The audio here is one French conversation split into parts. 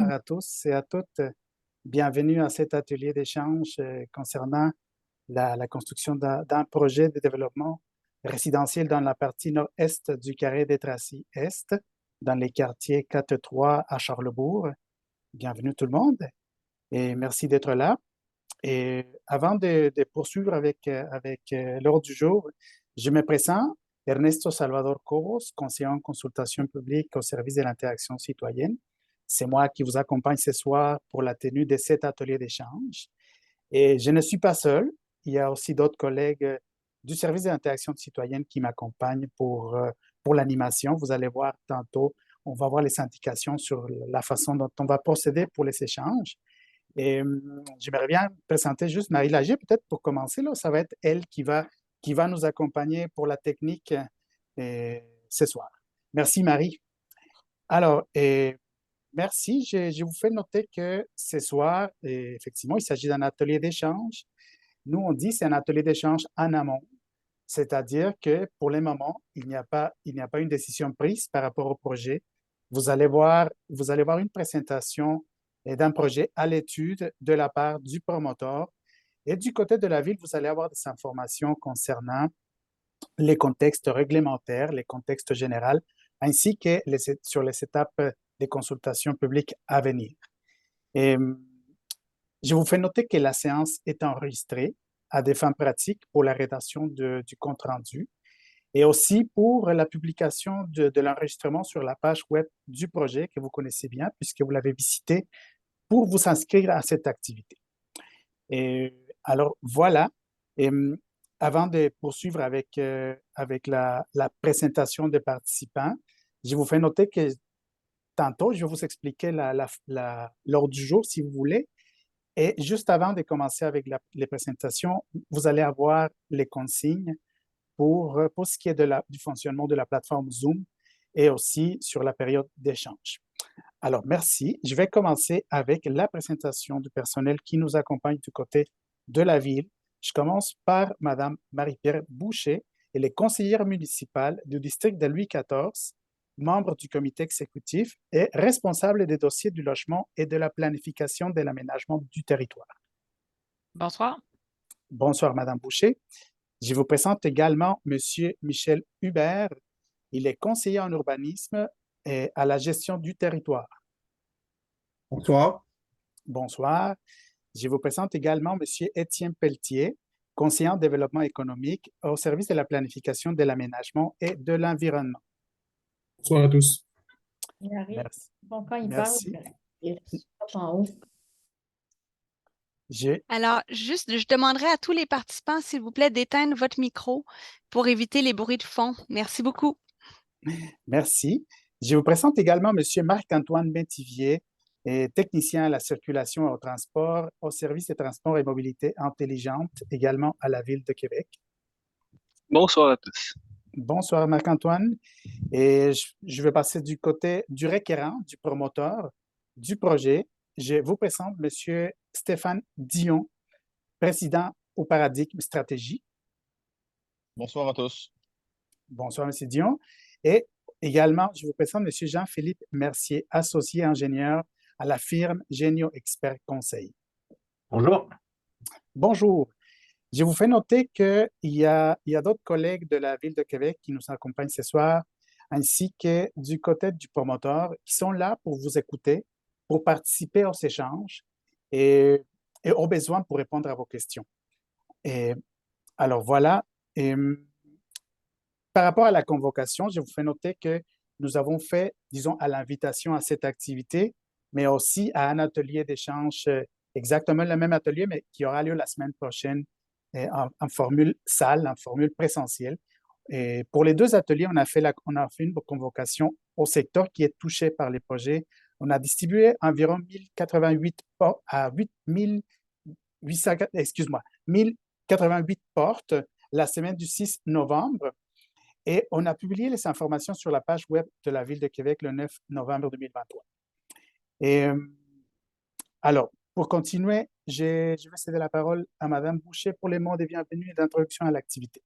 Bonsoir à tous et à toutes. Bienvenue à cet atelier d'échange concernant la construction d'un projet de développement résidentiel dans la partie nord-est du carré des Tracy-Est, dans les quartiers 4-3 à Charlebourg. Bienvenue tout le monde et merci d'être là. Et avant de poursuivre avec l'ordre du jour, je me présente, Ernesto Salvador Cobos, conseiller en consultation publique au service de l'interaction citoyenne. C'est moi qui vous accompagne ce soir pour la tenue de cet atelier d'échange. Et je ne suis pas seul, il y a aussi d'autres collègues du service de l'interaction citoyenne qui m'accompagnent pour l'animation. Vous allez voir tantôt, on va voir les indications sur la façon dont on va procéder pour les échanges. Et j'aimerais bien présenter juste Marie Lagier, peut-être pour commencer. Là, ça va être elle qui va nous accompagner pour la technique ce soir. Merci Marie. Alors, merci. Je vous fais noter que ce soir, effectivement, il s'agit d'un atelier d'échange. Nous, on dit que c'est un atelier d'échange en amont, c'est-à-dire que pour le moment, il n'y a pas une décision prise par rapport au projet. Vous allez voir une présentation d'un projet à l'étude de la part du promoteur. Et du côté de la ville, vous allez avoir des informations concernant les contextes réglementaires, les contextes généraux, ainsi que sur les étapes des consultations publiques à venir. Et je vous fais noter que la séance est enregistrée à des fins pratiques pour la rédaction du compte rendu et aussi pour la publication de l'enregistrement sur la page web du projet que vous connaissez bien puisque vous l'avez visité pour vous inscrire à cette activité. Et alors voilà, et, avant de poursuivre avec la présentation des participants, je vous fais noter que tantôt, je vais vous expliquer l'ordre du jour si vous voulez. Et juste avant de commencer avec les présentations, vous allez avoir les consignes pour ce qui est du fonctionnement de la plateforme Zoom et aussi sur la période d'échange. Alors, merci. Je vais commencer avec la présentation du personnel qui nous accompagne du côté de la ville. Je commence par Madame Marie-Pierre Boucher, elle est conseillère municipale du district de Louis XIV, membre du comité exécutif et responsable des dossiers du logement et de la planification de l'aménagement du territoire. Bonsoir. Bonsoir, Madame Boucher. Je vous présente également Monsieur Michel Hubert. Il est conseiller en urbanisme et à la gestion du territoire. Bonsoir. Bonsoir. Je vous présente également Monsieur Étienne Pelletier, conseiller en développement économique au service de la planification de l'aménagement et de l'environnement. Bonsoir à tous. Il arrive. Merci. Bon, quand il Merci. parle, il saute en haut. Alors, juste, je demanderai à tous les participants, s'il vous plaît, d'éteindre votre micro pour éviter les bruits de fond. Merci beaucoup. Merci. Je vous présente également Monsieur Marc-Antoine Métivier, technicien à la circulation et au transport au service des transports et mobilité intelligente, également à la Ville de Québec. Bonsoir à tous. Bonsoir Marc-Antoine. Et je vais passer du côté du requérant, du promoteur du projet. Je vous présente Monsieur Stéphane Dion, président au Paradigme Stratégie. Bonsoir à tous. Bonsoir, Monsieur Dion. Et également, je vous présente Monsieur Jean-Philippe Mercier, associé ingénieur à la firme Génio Expert Conseil. Bonjour. Bonjour. Je vous fais noter qu'il y a d'autres collègues de la Ville de Québec qui nous accompagnent ce soir, ainsi que du côté du promoteur, qui sont là pour vous écouter, pour participer aux échanges et au besoin pour répondre à vos questions. Et, alors voilà. Et, par rapport à la convocation, je vous fais noter que nous avons fait, disons, à l'invitation à cette activité, mais aussi à un atelier d'échange, exactement le même atelier, mais qui aura lieu la semaine prochaine en formule salle, en formule présentielle. Et pour les deux ateliers, on a fait une convocation au secteur qui est touché par les projets. On a distribué environ 1088 portes à 1088 portes la semaine du 6 novembre. Et on a publié les informations sur la page web de la Ville de Québec le 9 novembre 2023. Et alors, pour continuer, je vais céder la parole à Mme Boucher pour les mots de bienvenue et d'introduction à l'activité.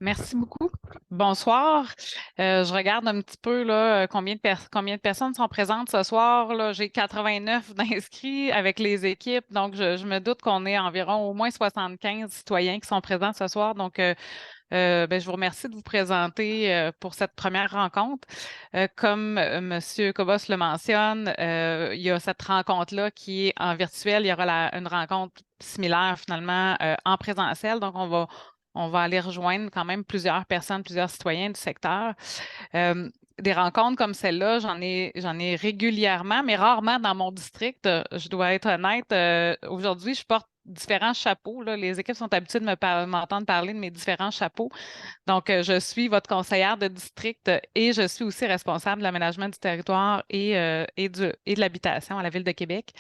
Merci beaucoup. Bonsoir. Je regarde un petit peu là, combien de personnes sont présentes ce soir. Là. J'ai 89 d'inscrits avec les équipes, donc je me doute qu'on est environ au moins 75 citoyens qui sont présents ce soir. Donc, je vous remercie de vous présenter pour cette première rencontre. Comme M. Cobos le mentionne, il y a cette rencontre-là qui est en virtuel. Il y aura une rencontre similaire finalement en présentiel. Donc, on va aller rejoindre quand même plusieurs personnes, plusieurs citoyens du secteur. Des rencontres comme celle-là, j'en ai régulièrement, mais rarement dans mon district. Je dois être honnête. Aujourd'hui, je porte différents chapeaux. Là. Les équipes sont habituées de m'entendre parler de mes différents chapeaux. Donc, je suis votre conseillère de district et je suis aussi responsable de l'aménagement du territoire et de l'habitation à la Ville de Québec.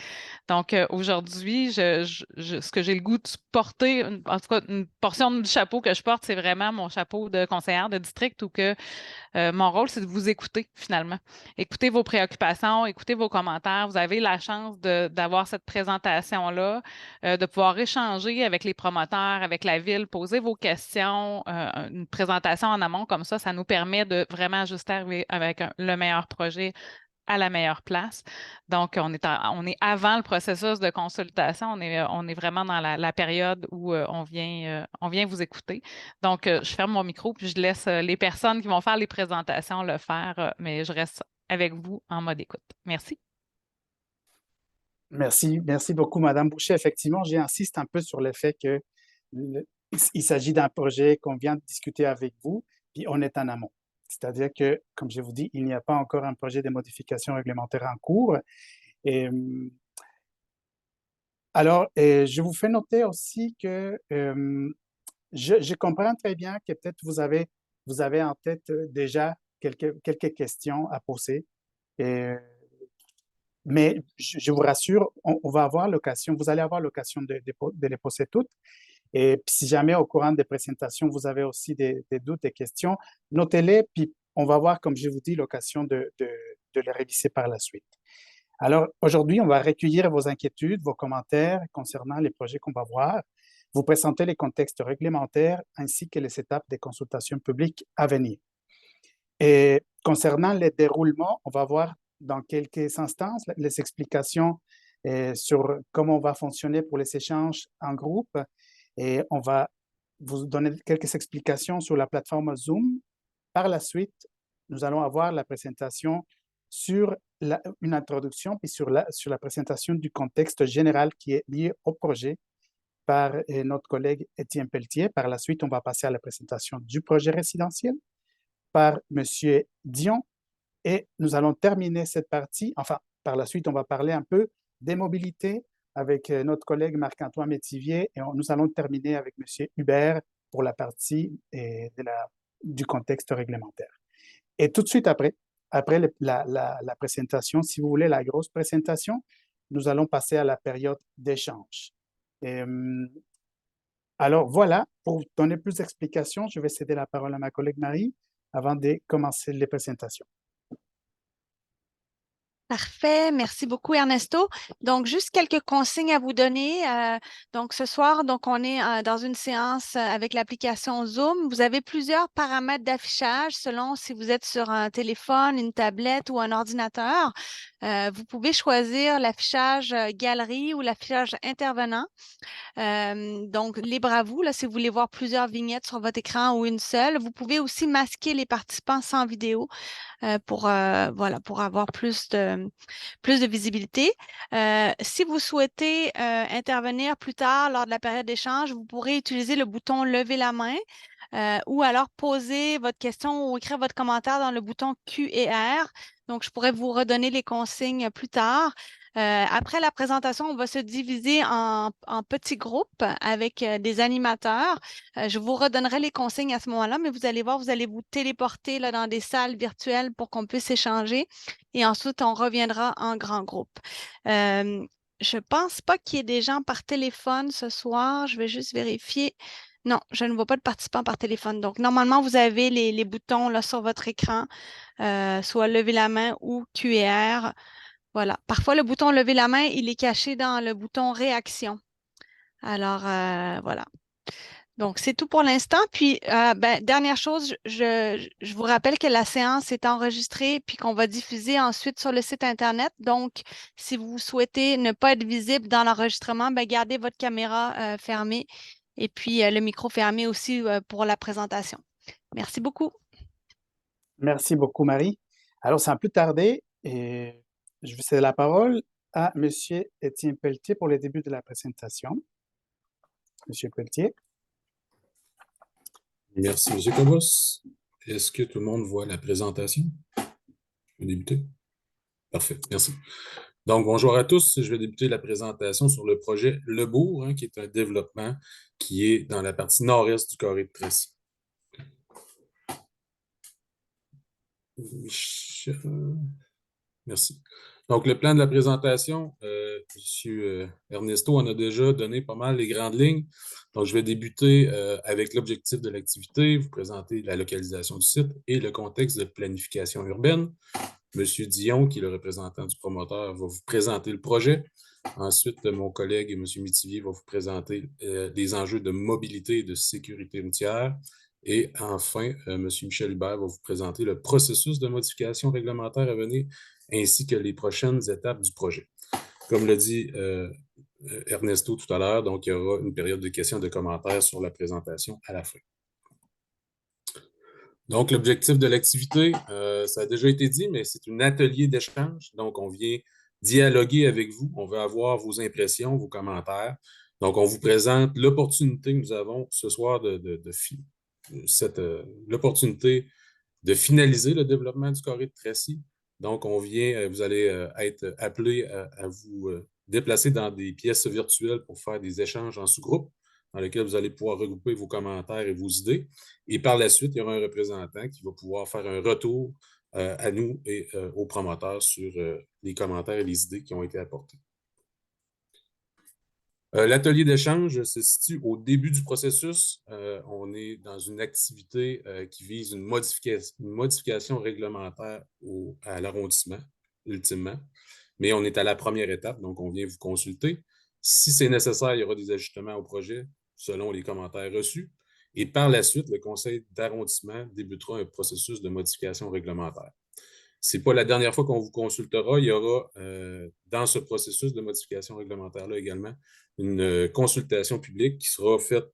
Donc, aujourd'hui, ce que j'ai le goût de porter, en tout cas, une portion du chapeau que je porte, c'est vraiment mon chapeau de conseillère de district où que mon rôle, c'est de vous écouter finalement. Écoutez vos préoccupations, écoutez vos commentaires. Vous avez la chance d'avoir cette présentation-là, de pouvoir échanger avec les promoteurs, avec la ville, poser vos questions. Une présentation en amont comme ça nous permet de vraiment juste arriver avec le meilleur projet à la meilleure place. Donc, on est avant le processus de consultation. On est vraiment dans la période où on vient vous écouter. Donc, je ferme mon micro puis je laisse les personnes qui vont faire les présentations le faire, mais je reste avec vous en mode écoute. Merci. Merci beaucoup, Madame Boucher. Effectivement, j'insiste un peu sur le fait que il s'agit d'un projet qu'on vient de discuter avec vous, puis on est en amont. C'est-à-dire que, comme je vous dis, il n'y a pas encore un projet de modification réglementaire en cours. Et, alors, je vous fais noter aussi que je comprends très bien que peut-être vous avez en tête déjà quelques questions à poser. Mais je vous rassure, on va avoir l'occasion, vous allez avoir l'occasion de les poser toutes. Et si jamais au courant des présentations, vous avez aussi des doutes, des questions, notez-les, puis on va avoir, comme je vous dis, l'occasion de les réviser par la suite. Alors, aujourd'hui, on va recueillir vos inquiétudes, vos commentaires concernant les projets qu'on va voir, vous présenter les contextes réglementaires ainsi que les étapes des consultations publiques à venir. Et concernant le déroulement, on va voir dans quelques instants les explications sur comment on va fonctionner pour les échanges en groupe. Et on va vous donner quelques explications sur la plateforme Zoom. Par la suite, nous allons avoir la présentation sur une introduction, puis sur la présentation du contexte général qui est lié au projet par notre collègue Étienne Pelletier. Par la suite, on va passer à la présentation du projet résidentiel par M. Dion. Et nous allons terminer cette partie. Enfin, par la suite, on va parler un peu des mobilités avec notre collègue Marc-Antoine Métivier et nous allons terminer avec M. Hubert pour la partie du contexte réglementaire. Et tout de suite après la présentation, si vous voulez, la grosse présentation, nous allons passer à la période d'échange. Alors voilà, pour donner plus d'explications, je vais céder la parole à ma collègue Marie avant de commencer les présentations. Parfait, merci beaucoup Ernesto. Donc, juste quelques consignes à vous donner. Donc, ce soir, on est dans une séance avec l'application Zoom. Vous avez plusieurs paramètres d'affichage selon si vous êtes sur un téléphone, une tablette ou un ordinateur. Vous pouvez choisir l'affichage galerie ou l'affichage intervenant. Donc, libre à vous, là, si vous voulez voir plusieurs vignettes sur votre écran ou une seule. Vous pouvez aussi masquer les participants sans vidéo. Pour avoir plus de visibilité. Si vous souhaitez intervenir plus tard lors de la période d'échange, vous pourrez utiliser le bouton « Lever la main » ou alors poser votre question ou écrire votre commentaire dans le bouton Q et R. Donc, je pourrais vous redonner les consignes plus tard. Après la présentation, on va se diviser en petits groupes avec des animateurs. Je vous redonnerai les consignes à ce moment-là, mais vous allez voir, vous allez vous téléporter là, dans des salles virtuelles pour qu'on puisse échanger. Et ensuite, on reviendra en grand groupe. Je ne pense pas qu'il y ait des gens par téléphone ce soir. Je vais juste vérifier. Non, je ne vois pas de participants par téléphone. Donc, normalement, vous avez les boutons là, sur votre écran, soit lever la main ou QR. Voilà. Parfois, le bouton lever la main, il est caché dans le bouton réaction. Alors, voilà. Donc, c'est tout pour l'instant. Puis, dernière chose, je vous rappelle que la séance est enregistrée puis qu'on va diffuser ensuite sur le site Internet. Donc, si vous souhaitez ne pas être visible dans l'enregistrement, gardez votre caméra fermée et puis le micro fermé aussi pour la présentation. Merci beaucoup. Merci beaucoup, Marie. Alors, sans plus tarder, je vais céder la parole à M. Étienne Pelletier pour le début de la présentation. M. Pelletier. Merci, M. Cobos. Est-ce que tout le monde voit la présentation? Je vais débuter. Parfait, merci. Donc, bonjour à tous. Je vais débuter la présentation sur le projet Le Bourg, qui est un développement qui est dans la partie nord-est du carré de Tracy. Merci. Donc, le plan de la présentation, M. Ernesto en a déjà donné pas mal les grandes lignes. Donc, je vais débuter avec l'objectif de l'activité, vous présenter la localisation du site et le contexte de planification urbaine. M. Dion, qui est le représentant du promoteur, va vous présenter le projet. Ensuite, mon collègue, M. Métivier, va vous présenter les enjeux de mobilité et de sécurité routière. Et enfin, M. Michel Hubert va vous présenter le processus de modification réglementaire à venir ainsi que les prochaines étapes du projet. Comme l'a dit Ernesto tout à l'heure, donc il y aura une période de questions et de commentaires sur la présentation à la fin. Donc, l'objectif de l'activité, ça a déjà été dit, mais c'est un atelier d'échange. Donc, on vient dialoguer avec vous. On veut avoir vos impressions, vos commentaires. Donc, on vous présente l'opportunité que nous avons ce soir l'opportunité de finaliser le développement du carré de Tracy. Donc, vous allez être appelés à vous déplacer dans des pièces virtuelles pour faire des échanges en sous-groupe dans lesquels vous allez pouvoir regrouper vos commentaires et vos idées. Et par la suite, il y aura un représentant qui va pouvoir faire un retour à nous et aux promoteurs sur les commentaires et les idées qui ont été apportées. L'atelier d'échange se situe au début du processus. On est dans une activité qui vise une modification réglementaire à l'arrondissement, ultimement. Mais on est à la première étape, donc on vient vous consulter. Si c'est nécessaire, il y aura des ajustements au projet selon les commentaires reçus. Et par la suite, le conseil d'arrondissement débutera un processus de modification réglementaire. Ce n'est pas la dernière fois qu'on vous consultera. Il y aura dans ce processus de modification réglementaire-là également une consultation publique qui sera faite,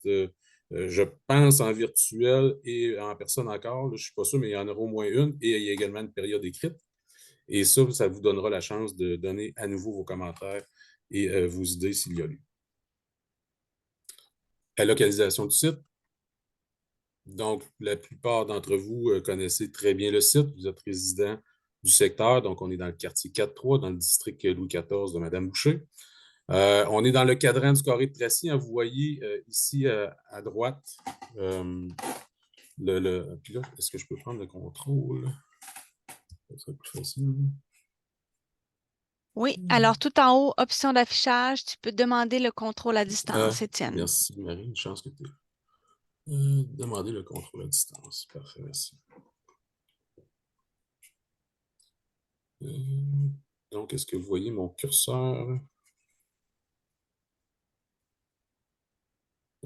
je pense, en virtuel et en personne encore. Là, je ne suis pas sûr, mais il y en aura au moins une. Et il y a également une période écrite. Et ça vous donnera la chance de donner à nouveau vos commentaires et vos idées s'il y a lieu. La localisation du site. Donc, la plupart d'entre vous connaissez très bien le site. Vous êtes résident du secteur. Donc, on est dans le quartier 4-3, dans le district Louis XIV de Mme Boucher. On est dans le cadran du carré de Tracy. Vous voyez ici à droite, puis là, est-ce que je peux prendre le contrôle? Ça serait plus facile. Oui, alors tout en haut, option d'affichage, tu peux demander le contrôle à distance, Étienne. Merci, Marie. Une chance que tu es là. Demander le contrôle à distance. Parfait, merci. Donc, est-ce que vous voyez mon curseur?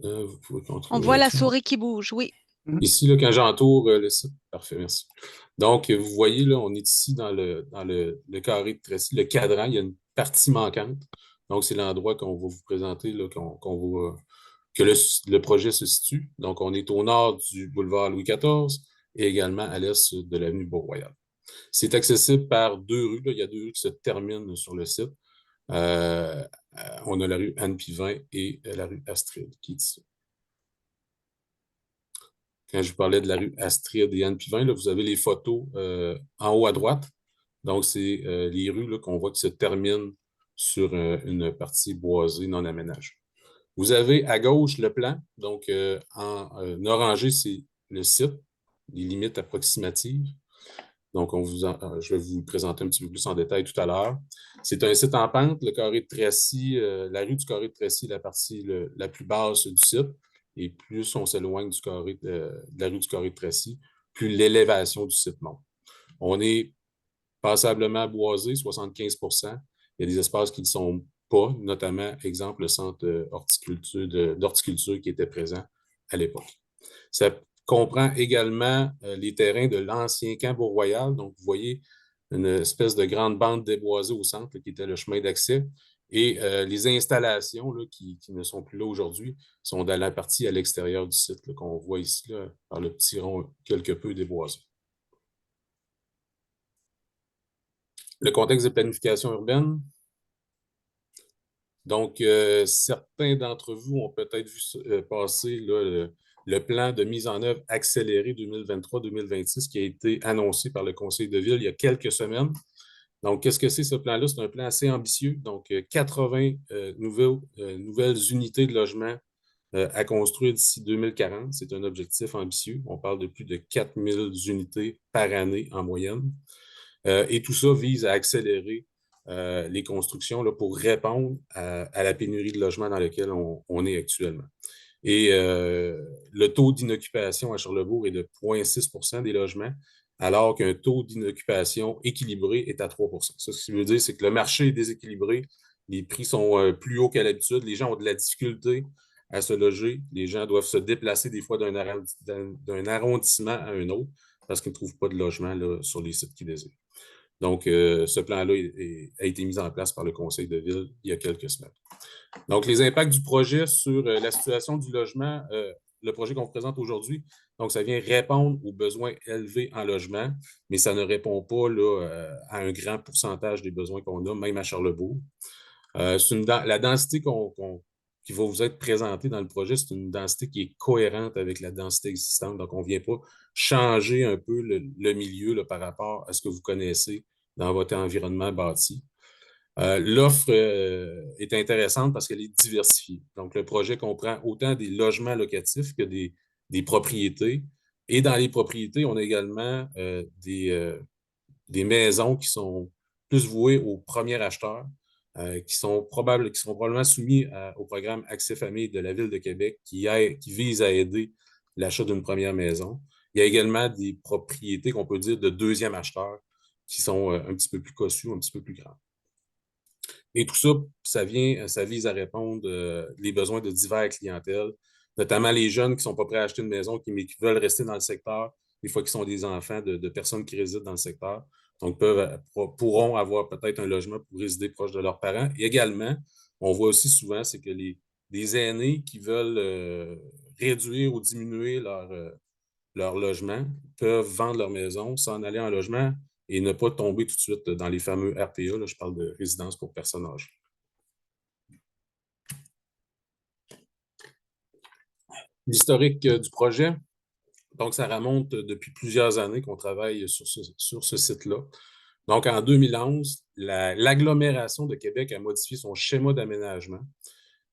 Vous pouvez contrôler. On voit la souris qui bouge, oui. Ici, là, quand j'entoure le site. Parfait, merci. Donc, vous voyez, là, on est ici dans le carré de Tracy, le cadran. Il y a une partie manquante. Donc, c'est l'endroit qu'on va vous présenter, là, que le projet se situe. Donc, on est au nord du boulevard Louis XIV et également à l'est de l'avenue Beau-Royal. C'est accessible par 2 rues. Là. Il y a 2 rues qui se terminent sur le site. On a la rue Anne-Pivin et la rue Astrid qui est ici. Quand je vous parlais de la rue Astrid et Anne-Pivin, là, vous avez les photos en haut à droite. Donc, c'est les rues qu'on voit qui se terminent sur une partie boisée non aménagée. Vous avez à gauche le plan. Donc, en orangé, c'est le site, les limites approximatives. Donc, je vais vous le présenter un petit peu plus en détail tout à l'heure. C'est un site en pente, le carré de Tracy, la rue du carré de Tracy, la partie la plus basse du site. Et plus on s'éloigne de la rue du carré de Tracy, plus l'élévation du site monte. On est passablement boisé, 75 %. Il y a des espaces qui ne sont pas, notamment, exemple, le centre d'horticulture qui était présent à l'époque. Ça comprend également les terrains de l'ancien camp Beau-Royal. Donc, vous voyez une espèce de grande bande déboisée au centre là, qui était le chemin d'accès. Et les installations là, qui ne sont plus là aujourd'hui sont dans la partie à l'extérieur du site qu'on voit ici là, par le petit rond quelque peu déboisé. Le contexte de planification urbaine. Donc, certains d'entre vous ont peut-être vu passer là, le plan de mise en œuvre accéléré 2023-2026 qui a été annoncé par le Conseil de ville il y a quelques semaines. Donc, qu'est-ce que c'est ce plan-là? C'est un plan assez ambitieux. Donc, 80 nouvelles unités de logement à construire d'ici 2040. C'est un objectif ambitieux. On parle de plus de 4000 unités par année en moyenne. Et tout ça vise à accélérer les constructions là, pour répondre à la pénurie de logements dans laquelle on est actuellement. Et le taux d'inoccupation à Charlesbourg est de 0,6 des logements, alors qu'un taux d'inoccupation équilibré est à 3 Ça, ce qui veut dire, c'est que le marché est déséquilibré, les prix sont plus hauts qu'à l'habitude, les gens ont de la difficulté à se loger, les gens doivent se déplacer des fois d'un arrondissement à un autre parce qu'ils ne trouvent pas de logement là, sur les sites qu'ils désirent. Donc, ce plan-là a été mis en place par le Conseil de ville il y a quelques semaines. Donc, les impacts du projet sur la situation du logement, le projet qu'on vous présente aujourd'hui, donc ça vient répondre aux besoins élevés en logement, mais ça ne répond pas là, à un grand pourcentage des besoins qu'on a, même à Charlesbourg. La densité qui va vous être présentée dans le projet, c'est une densité qui est cohérente avec la densité existante. Donc, on ne vient pas changer un peu le milieu là, par rapport à ce que vous connaissez dans votre environnement bâti. L'offre est intéressante parce qu'elle est diversifiée. Donc, le projet comprend autant des logements locatifs que des propriétés. Et dans les propriétés, on a également des maisons qui sont plus vouées aux premiers acheteurs, qui seront probablement soumis au programme Accès Famille de la Ville de Québec qui vise à aider l'achat d'une première maison. Il y a également des propriétés qu'on peut dire de deuxième acheteur qui sont un petit peu plus cossues, un petit peu plus grandes. Et tout ça, ça vise à répondre les besoins de diverses clientèles, notamment les jeunes qui ne sont pas prêts à acheter une maison, mais qui veulent rester dans le secteur, des fois qui sont des enfants de personnes qui résident dans le secteur. Donc, pourront avoir peut-être un logement pour résider proche de leurs parents. Et également, on voit aussi souvent, c'est que des aînés qui veulent réduire ou diminuer leur logement peuvent vendre leur maison, s'en aller en logement et ne pas tomber tout de suite dans les fameux RPA. Là, je parle de résidence pour personnes âgées. L'historique du projet. Donc, ça remonte depuis plusieurs années qu'on travaille sur ce site-là. Donc, en 2011, l'agglomération de Québec a modifié son schéma d'aménagement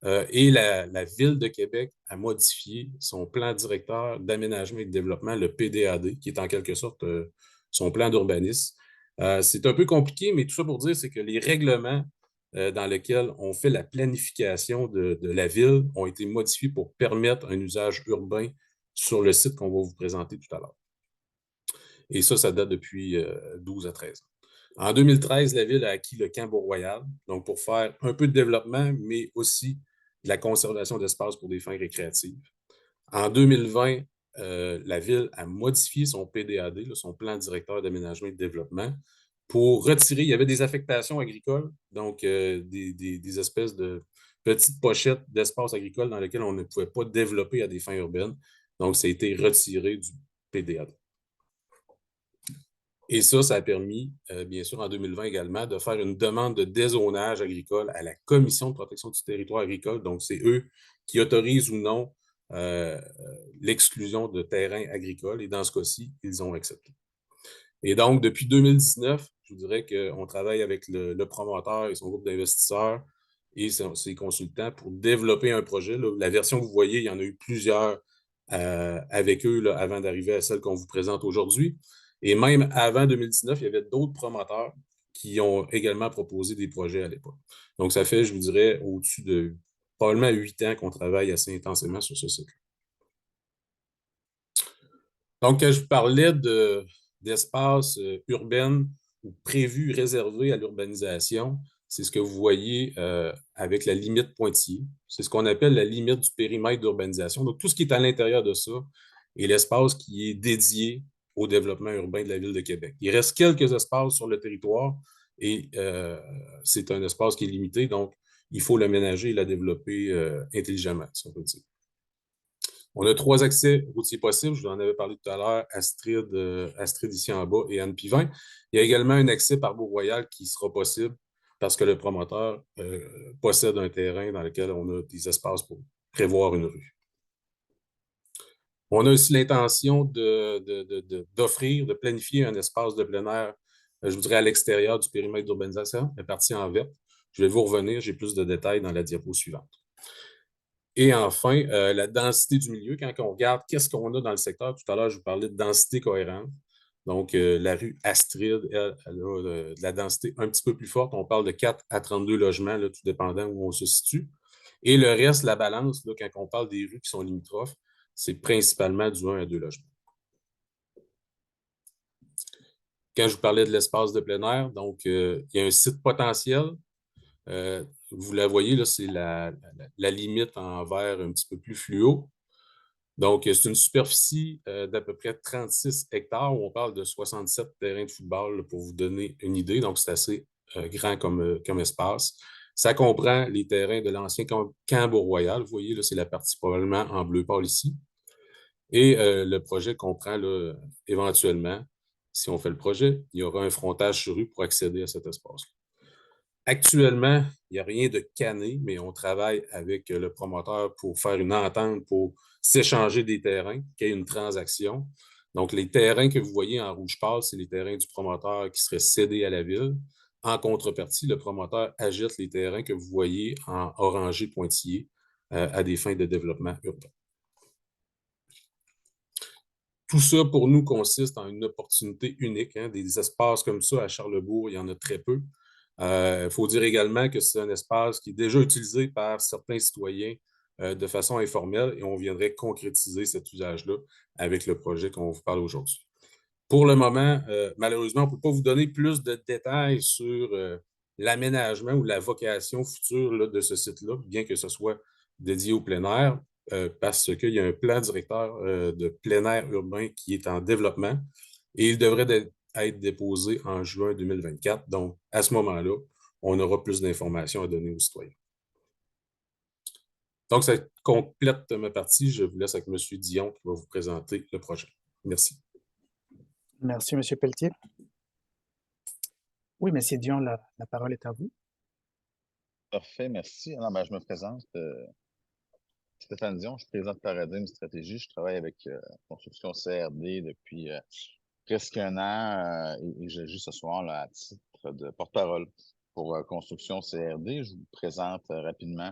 et la Ville de Québec a modifié son plan directeur d'aménagement et de développement, le PDAD, qui est en quelque sorte son plan d'urbanisme. C'est un peu compliqué, mais tout ça pour dire, c'est que les règlements dans lesquels on fait la planification de la ville ont été modifiés pour permettre un usage urbain sur le site qu'on va vous présenter tout à l'heure. Et ça date depuis 12 à 13 ans. En 2013, la Ville a acquis le camp Beau-Royal, donc pour faire un peu de développement, mais aussi de la conservation d'espace pour des fins récréatives. En 2020, la Ville a modifié son PDAD, là, son plan directeur d'aménagement et de développement, pour retirer, il y avait des affectations agricoles, donc des espèces de petites pochettes d'espace agricole dans lesquelles on ne pouvait pas développer à des fins urbaines. Donc, ça a été retiré du PDAD. Et ça a permis, bien sûr, en 2020 également, de faire une demande de dézonage agricole à la Commission de protection du territoire agricole. Donc, c'est eux qui autorisent ou non l'exclusion de terrains agricoles. Et dans ce cas-ci, ils ont accepté. Et donc, depuis 2019, je vous dirais qu'on travaille avec le promoteur et son groupe d'investisseurs et ses consultants pour développer un projet. Là, la version que vous voyez, il y en a eu plusieurs avec eux là, avant d'arriver à celle qu'on vous présente aujourd'hui. Et même avant 2019, il y avait d'autres promoteurs qui ont également proposé des projets à l'époque. Donc, ça fait, je vous dirais, au-dessus de probablement 8 ans qu'on travaille assez intensément sur ce site. Donc, quand je parlais d'espaces urbains ou prévus réservés à l'urbanisation, c'est ce que vous voyez avec la limite pointillée. C'est ce qu'on appelle la limite du périmètre d'urbanisation. Donc, tout ce qui est à l'intérieur de ça est l'espace qui est dédié au développement urbain de la Ville de Québec. Il reste quelques espaces sur le territoire et c'est un espace qui est limité, donc il faut l'aménager et la développer intelligemment, si on peut dire. On a 3 accès routiers possibles. Je vous en avais parlé tout à l'heure, Astrid ici en bas et Anne Pivin. Il y a également un accès par Beau-Royal qui sera possible parce que le promoteur possède un terrain dans lequel on a des espaces pour prévoir une rue. On a aussi l'intention d'offrir, de planifier un espace de plein air, je vous dirais à l'extérieur du périmètre d'urbanisation, la partie en vert. Je vais vous revenir, j'ai plus de détails dans la diapo suivante. Et enfin, la densité du milieu, quand on regarde qu'est-ce qu'on a dans le secteur, tout à l'heure, je vous parlais de densité cohérente. Donc, la rue Astrid, elle a de la densité un petit peu plus forte. On parle de 4 à 32 logements, là, tout dépendant où on se situe. Et le reste, la balance, là, quand on parle des rues qui sont limitrophes, c'est principalement du 1 à 2 logements. Quand je vous parlais de l'espace de plein air, donc, il y a un site potentiel. Vous la voyez, là, c'est la limite en vert un petit peu plus fluo. Donc, c'est une superficie d'à peu près 36 hectares où on parle de 67 terrains de football, là, pour vous donner une idée. Donc, c'est assez grand comme espace. Ça comprend les terrains de l'ancien camp Beau-Royal. Vous voyez, là, c'est la partie probablement en bleu pâle ici. Et le projet comprend, là, éventuellement, si on fait le projet, il y aura un frontage sur rue pour accéder à cet espace-là. Actuellement, il n'y a rien de canné, mais on travaille avec le promoteur pour faire une entente pour s'échanger des terrains, qu'il y ait une transaction. Donc, les terrains que vous voyez en rouge pâle, c'est les terrains du promoteur qui seraient cédés à la ville. En contrepartie, le promoteur agite les terrains que vous voyez en orangé pointillé à des fins de développement urbain. Tout ça, pour nous, consiste en une opportunité unique. Hein. Des espaces comme ça à Charlesbourg, il y en a très peu. Il faut dire également que c'est un espace qui est déjà utilisé par certains citoyens de façon informelle et on viendrait concrétiser cet usage-là avec le projet qu'on vous parle aujourd'hui. Pour le moment, malheureusement, on ne peut pas vous donner plus de détails sur l'aménagement ou la vocation future là, de ce site-là, bien que ce soit dédié au plein air, parce qu'il y a un plan directeur de plein air urbain qui est en développement et il devrait être déposé en juin 2024. Donc, à ce moment-là, on aura plus d'informations à donner aux citoyens. Donc, ça complète ma partie. Je vous laisse avec M. Dion qui va vous présenter le projet. Merci. Merci, M. Pelletier. Oui, M. Dion, la parole est à vous. Parfait, merci. Alors, je me présente. Stéphane Dion, je suis président de Paradigme Stratégie. Je travaille avec Construction CRD depuis presque un an et j'agis ce soir là, à titre de porte-parole pour Construction CRD. Je vous présente rapidement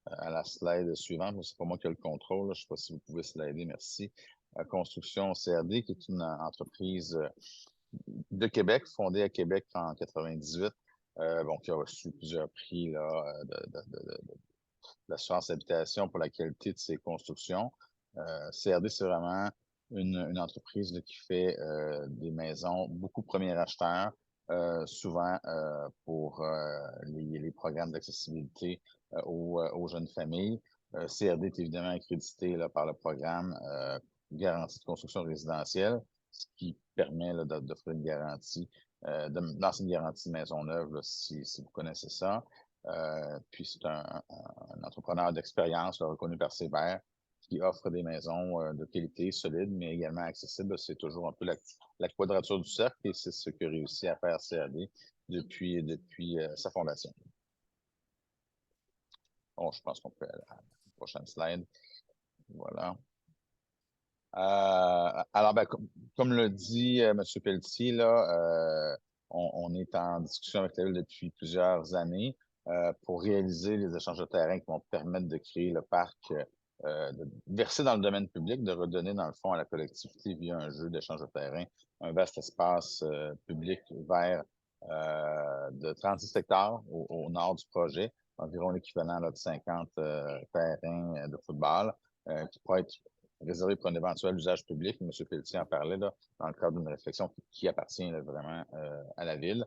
à la slide suivante. C'est pas moi qui ai le contrôle. Là. Je ne sais pas si vous pouvez slider, merci. Construction CRD, qui est une entreprise de Québec, fondée à Québec en 98, qui a reçu plusieurs prix là, de l'assurance habitation pour la qualité de ses constructions. CRD, c'est vraiment une entreprise là, qui fait des maisons, beaucoup premiers acheteurs, souvent pour les programmes d'accessibilité aux jeunes familles. CRD est évidemment accrédité là, par le programme Garantie de construction résidentielle, ce qui permet d'offrir une garantie, de lancer une garantie de maison neuve, là, si vous connaissez ça. Puis c'est un entrepreneur d'expérience reconnu par ses pairs qui offre des maisons de qualité solide, mais également accessibles. C'est toujours un peu la quadrature du cercle et c'est ce que réussit à faire CRD depuis sa fondation. Bon, je pense qu'on peut aller à la prochaine slide. Voilà. Alors, comme le dit M. Pelletier, là, on est en discussion avec la Ville depuis plusieurs années pour réaliser les échanges de terrain qui vont permettre de créer le parc, de verser dans le domaine public, de redonner dans le fond à la collectivité via un jeu d'échange de terrain, un vaste espace public vert de 36 hectares au nord du projet, environ l'équivalent de 50 terrains de football qui pourraient être réservé pour un éventuel usage public. M. Pelletier en parlait là, dans le cadre d'une réflexion qui appartient là, vraiment à la Ville.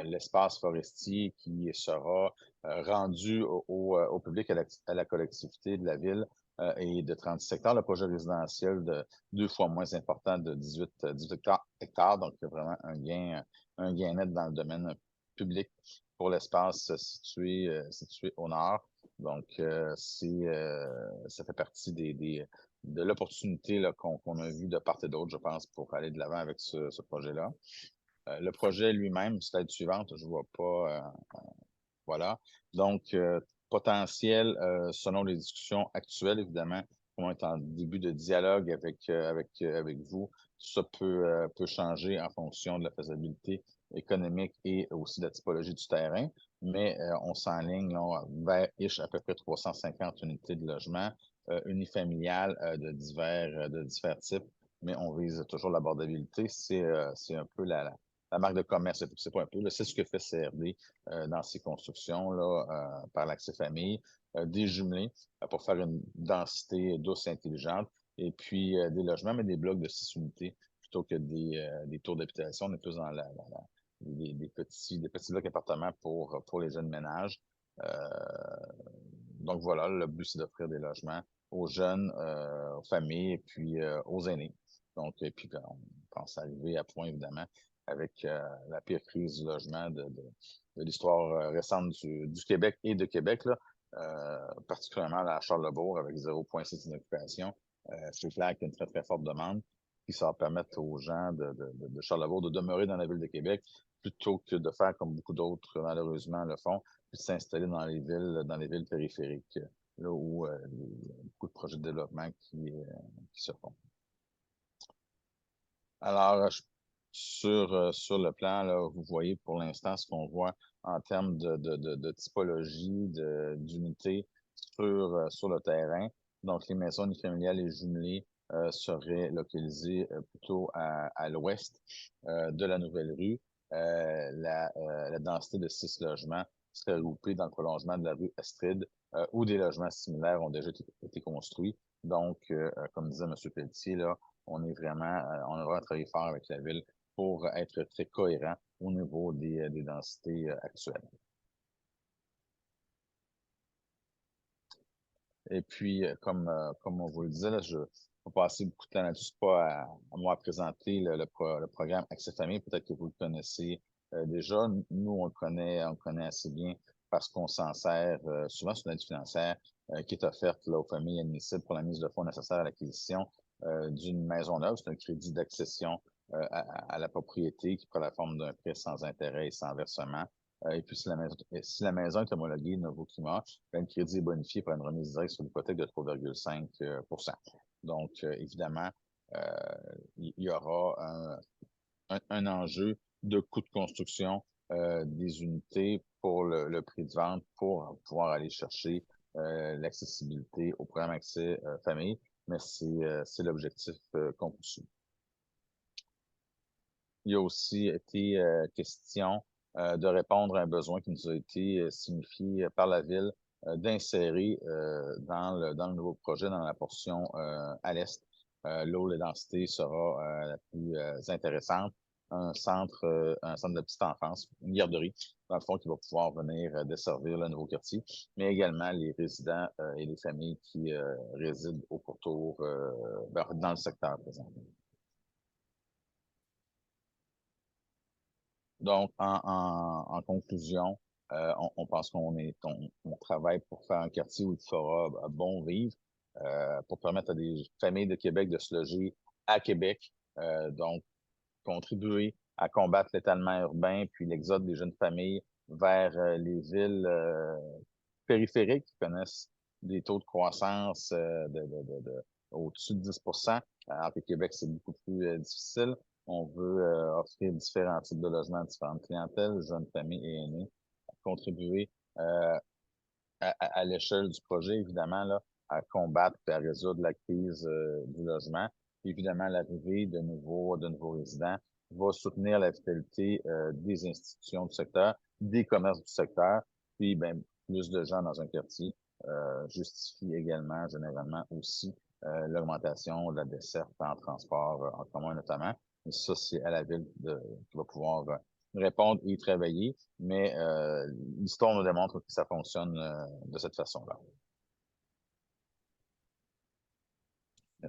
l'espace forestier qui sera rendu au public, à la collectivité de la ville et de 36 hectares. Le projet résidentiel de 2 fois moins important de 18 hectares. Donc, il y a vraiment un gain net dans le domaine public pour l'espace situé au nord. Donc, ça fait partie de l'opportunité qu'on a vue de part et d'autre, je pense, pour aller de l'avant avec ce projet-là. Le projet lui-même, slide suivante, je ne vois pas. Voilà. Donc, potentiel, selon les discussions actuelles, évidemment, on est en début de dialogue avec vous. Tout ça peut changer en fonction de la faisabilité économique et aussi de la typologie du terrain, mais on s'enligne vers à peu près 350 unités de logement unifamiliales de divers types, mais on vise toujours l'abordabilité. C'est un peu la marque de commerce, c'est pas un peu, c'est ce que fait CRD dans ces constructions-là par l'accès famille, des jumelés pour faire une densité douce et intelligente, et puis des logements, mais des blocs de 6 unités plutôt que des tours d'habitation. On est plus dans des petits blocs appartements pour les jeunes ménages. Donc voilà, le but, c'est d'offrir des logements aux jeunes, aux familles et puis aux aînés. Donc, et puis on pense arriver à point, évidemment, avec la pire crise du logement de l'histoire récente du Québec et de Québec, là, particulièrement à Charlebourg avec 0,6 d'occupation. C'est clair qu'il y a une très, très forte demande qui ça va permettre aux gens de Charlebourg de demeurer dans la ville de Québec plutôt que de faire comme beaucoup d'autres, malheureusement, le font, puis de s'installer dans les villes périphériques, là où il y a beaucoup de projets de développement qui se font. Alors, sur le plan, là, vous voyez pour l'instant ce qu'on voit en termes de typologie, d'unité sur le terrain. Donc, les maisons unifamiliales et jumelées seraient localisées plutôt à l'ouest de la nouvelle rue. La densité de 6 logements serait regroupée dans le prolongement de la rue Astrid, où des logements similaires ont déjà été construits. Donc, comme disait M. Pelletier, là, on aura à travailler fort avec la ville pour être très cohérent au niveau des densités actuelles. Et puis, comme on vous le disait, là, je vais passer beaucoup de temps là-dessus, pas à moi présenter le programme Accès Famille. Peut-être que vous le connaissez déjà. Nous, on le connaît assez bien parce qu'on s'en sert souvent sur une aide financière qui est offerte là, aux familles admissibles pour la mise de fonds nécessaires à l'acquisition d'une maison neuve. C'est un crédit d'accession à la propriété qui prend la forme d'un prêt sans intérêt et sans versement. Et puis, si la maison est homologuée Novo Climat, le crédit est bonifié par une remise directe sur l'hypothèque de 3,5 %. Donc, évidemment, il y aura un enjeu de coût de construction des unités pour le prix de vente pour pouvoir aller chercher l'accessibilité au programme Accès Famille, mais c'est l'objectif qu'on poursuit. Il y a aussi été question de répondre à un besoin qui nous a été signifié par la Ville d'insérer dans le nouveau projet, dans la portion à l'est, là où la densité sera la plus intéressante, un centre de petite enfance, une garderie, dans le fond, qui va pouvoir venir desservir le nouveau quartier, mais également les résidents et les familles qui résident au pourtour dans le secteur présentement. Donc, en conclusion, on pense qu'on travaille pour faire un quartier où il fera bon vivre, pour permettre à des familles de Québec de se loger à Québec, donc contribuer à combattre l'étalement urbain puis l'exode des jeunes familles vers les villes périphériques qui connaissent des taux de croissance au-dessus de 10 %, alors que Québec, c'est beaucoup plus difficile. On veut offrir différents types de logements à différentes clientèles, jeunes familles et aînés, contribuer à l'échelle du projet, évidemment, là, à combattre et à résoudre la crise du logement. Évidemment, l'arrivée de nouveaux résidents va soutenir la vitalité des institutions du secteur, des commerces du secteur, puis ben, plus de gens dans un quartier justifie également, généralement aussi, l'augmentation de la desserte en transport en commun notamment. Et ça, c'est à la ville qui va pouvoir répondre et y travailler, mais l'histoire nous démontre que ça fonctionne de cette façon-là.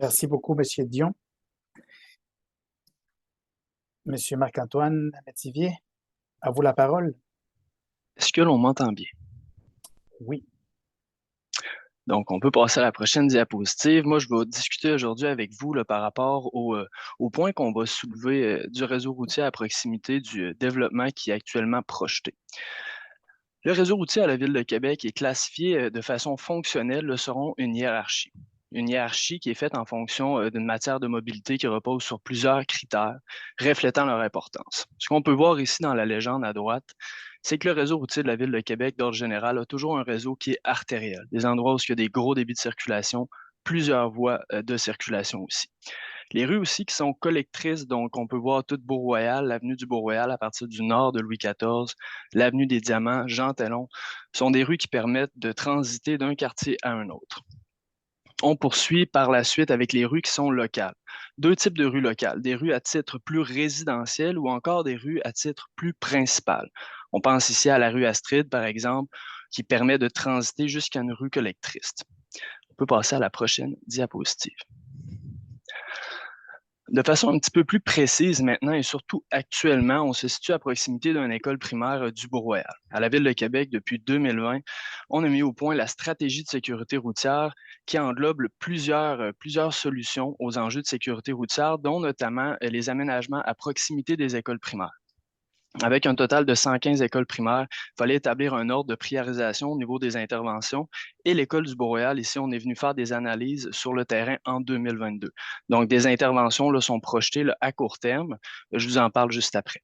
Merci beaucoup, M. Dion. M. Marc-Antoine Métivier, à vous la parole. Est-ce que l'on m'entend bien? Oui. Donc, on peut passer à la prochaine diapositive. Moi, je vais discuter aujourd'hui avec vous là, par rapport au point qu'on va soulever du réseau routier à proximité du développement qui est actuellement projeté. Le réseau routier à la Ville de Québec est classifié de façon fonctionnelle là, selon une hiérarchie. Une hiérarchie qui est faite en fonction d'une matière de mobilité qui repose sur plusieurs critères reflétant leur importance. Ce qu'on peut voir ici dans la légende à droite, c'est que le réseau routier de la Ville de Québec, d'ordre général, a toujours un réseau qui est artériel, des endroits où il y a des gros débits de circulation, plusieurs voies de circulation aussi. Les rues aussi qui sont collectrices, donc on peut voir toute Beau-Royal, l'avenue du Beau-Royal à partir du nord de Louis XIV, l'avenue des Diamants, Jean Talon, sont des rues qui permettent de transiter d'un quartier à un autre. On poursuit par la suite avec les rues qui sont locales. Deux types de rues locales, des rues à titre plus résidentiel ou encore des rues à titre plus principal. On pense ici à la rue Astrid, par exemple, qui permet de transiter jusqu'à une rue collectrice. On peut passer à la prochaine diapositive. De façon un petit peu plus précise maintenant et surtout actuellement, on se situe à proximité d'une école primaire du Beau-Royal. À la Ville de Québec, depuis 2020, on a mis au point la stratégie de sécurité routière qui englobe plusieurs solutions aux enjeux de sécurité routière, dont notamment les aménagements à proximité des écoles primaires. Avec un total de 115 écoles primaires, il fallait établir un ordre de priorisation au niveau des interventions. Et l'école du Beau-Royal, ici, on est venu faire des analyses sur le terrain en 2022. Donc, des interventions là, sont projetées là, à court terme. Je vous en parle juste après.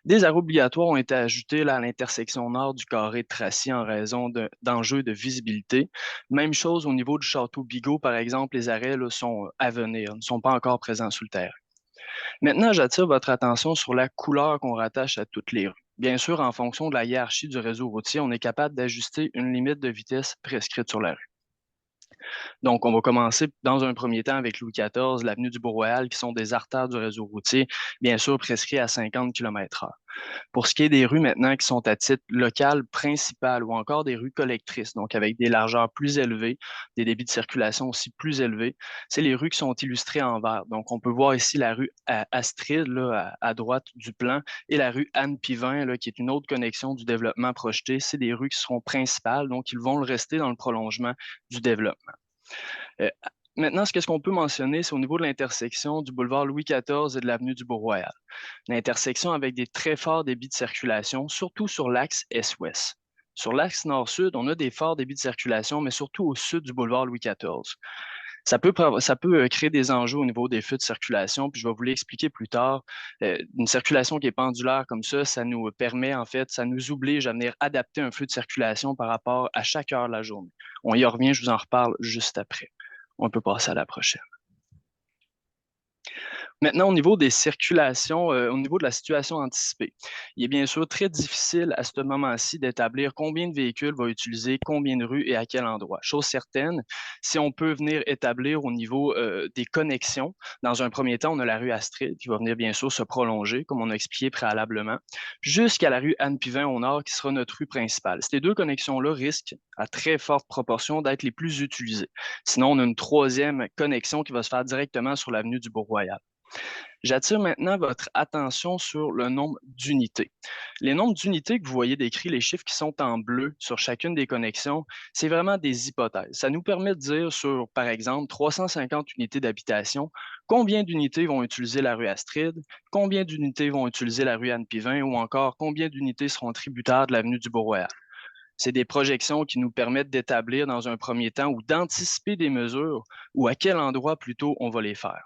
Des arrêts obligatoires ont été ajoutés là, à l'intersection nord du carré de Tracy en raison d'enjeux de visibilité. Même chose au niveau du château Bigot, par exemple, les arrêts là, sont à venir, ne sont pas encore présents sur le terrain. Maintenant, j'attire votre attention sur la couleur qu'on rattache à toutes les rues. Bien sûr, en fonction de la hiérarchie du réseau routier, on est capable d'ajuster une limite de vitesse prescrite sur la rue. Donc, on va commencer dans un premier temps avec Louis XIV, l'avenue du Beau-Royal, qui sont des artères du réseau routier, bien sûr prescrits à 50 km/h. Pour ce qui est des rues maintenant qui sont à titre local, principal ou encore des rues collectrices, donc avec des largeurs plus élevées, des débits de circulation aussi plus élevés, c'est les rues qui sont illustrées en vert. Donc, on peut voir ici la rue Astrid là, à droite du plan et la rue Anne-Pivin, là, qui est une autre connexion du développement projeté. C'est des rues qui seront principales, donc ils vont le rester dans le prolongement du développement. Maintenant, qu'est-ce qu'on peut mentionner, c'est au niveau de l'intersection du boulevard Louis XIV et de l'avenue du Beau-Royal. L'intersection avec des très forts débits de circulation, surtout sur l'axe Est-Ouest. Sur l'axe Nord-Sud, on a des forts débits de circulation, mais surtout au sud du boulevard Louis XIV. Ça peut créer des enjeux au niveau des feux de circulation, puis je vais vous l'expliquer plus tard. Une circulation qui est pendulaire comme ça nous permet, en fait, ça nous oblige à venir adapter un feu de circulation par rapport à chaque heure de la journée. On y revient, je vous en reparle juste après. On peut passer à la prochaine. Maintenant, au niveau des circulations, au niveau de la situation anticipée, il est bien sûr très difficile à ce moment-ci d'établir combien de véhicules va utiliser, combien de rues et à quel endroit. Chose certaine, si on peut venir établir au niveau des connexions, dans un premier temps, on a la rue Astrid qui va venir bien sûr se prolonger, comme on a expliqué préalablement, jusqu'à la rue Anne-Pivin au nord, qui sera notre rue principale. Ces deux connexions-là risquent à très forte proportion d'être les plus utilisées. Sinon, on a une troisième connexion qui va se faire directement sur l'avenue du Beau-Royal. J'attire maintenant votre attention sur le nombre d'unités. Les nombres d'unités que vous voyez décrits, les chiffres qui sont en bleu sur chacune des connexions, c'est vraiment des hypothèses. Ça nous permet de dire sur, par exemple, 350 unités d'habitation, combien d'unités vont utiliser la rue Astrid, combien d'unités vont utiliser la rue Anne-Pivin ou encore combien d'unités seront tributaires de l'avenue du Beau-Royal. C'est des projections qui nous permettent d'établir dans un premier temps ou d'anticiper des mesures ou à quel endroit plutôt on va les faire.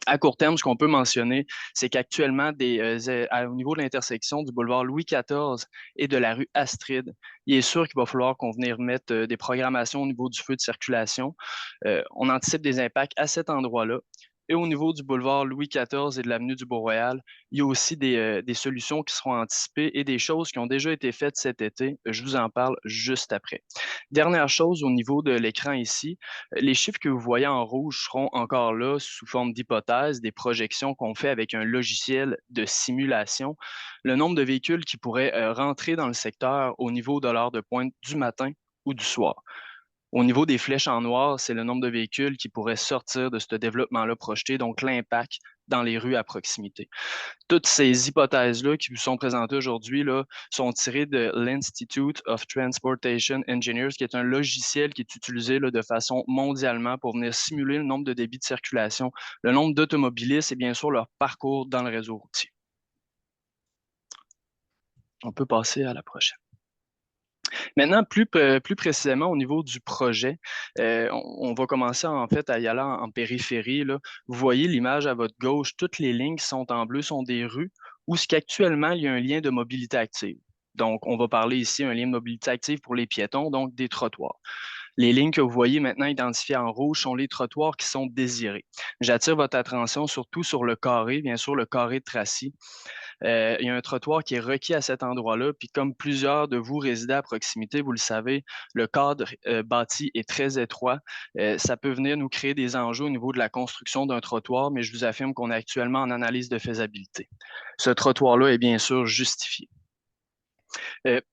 À court terme, ce qu'on peut mentionner, c'est qu'actuellement, au niveau de l'intersection du boulevard Louis XIV et de la rue Astrid, il est sûr qu'il va falloir qu'on vienne mettre des programmations au niveau du feu de circulation. On anticipe des impacts à cet endroit-là. Et au niveau du boulevard Louis XIV et de l'avenue du Beau-Royal, il y a aussi des solutions qui seront anticipées et des choses qui ont déjà été faites cet été. Je vous en parle juste après. Dernière chose au niveau de l'écran ici, les chiffres que vous voyez en rouge seront encore là sous forme d'hypothèses, des projections qu'on fait avec un logiciel de simulation. Le nombre de véhicules qui pourraient rentrer dans le secteur au niveau de l'heure de pointe du matin ou du soir. Au niveau des flèches en noir, c'est le nombre de véhicules qui pourraient sortir de ce développement-là projeté, donc l'impact dans les rues à proximité. Toutes ces hypothèses-là qui vous sont présentées aujourd'hui sont tirées de l'Institute of Transportation Engineers, qui est un logiciel qui est utilisé de façon mondialement pour venir simuler le nombre de débits de circulation, le nombre d'automobilistes et bien sûr leur parcours dans le réseau routier. On peut passer à la prochaine. Maintenant, plus précisément au niveau du projet, on va commencer en fait à y aller en périphérie. Là. Vous voyez l'image à votre gauche, toutes les lignes qui sont en bleu sont des rues où qu'actuellement, il y a un lien de mobilité active. Donc, on va parler ici un lien de mobilité active pour les piétons, donc des trottoirs. Les lignes que vous voyez maintenant identifiées en rouge sont les trottoirs qui sont désirés. J'attire votre attention surtout sur le carré, bien sûr, le carré de Tracy. Il y a un trottoir qui est requis à cet endroit-là. Puis comme plusieurs de vous résidez à proximité, vous le savez, le cadre bâti est très étroit. Ça peut venir nous créer des enjeux au niveau de la construction d'un trottoir, mais je vous affirme qu'on est actuellement en analyse de faisabilité. Ce trottoir-là est bien sûr justifié.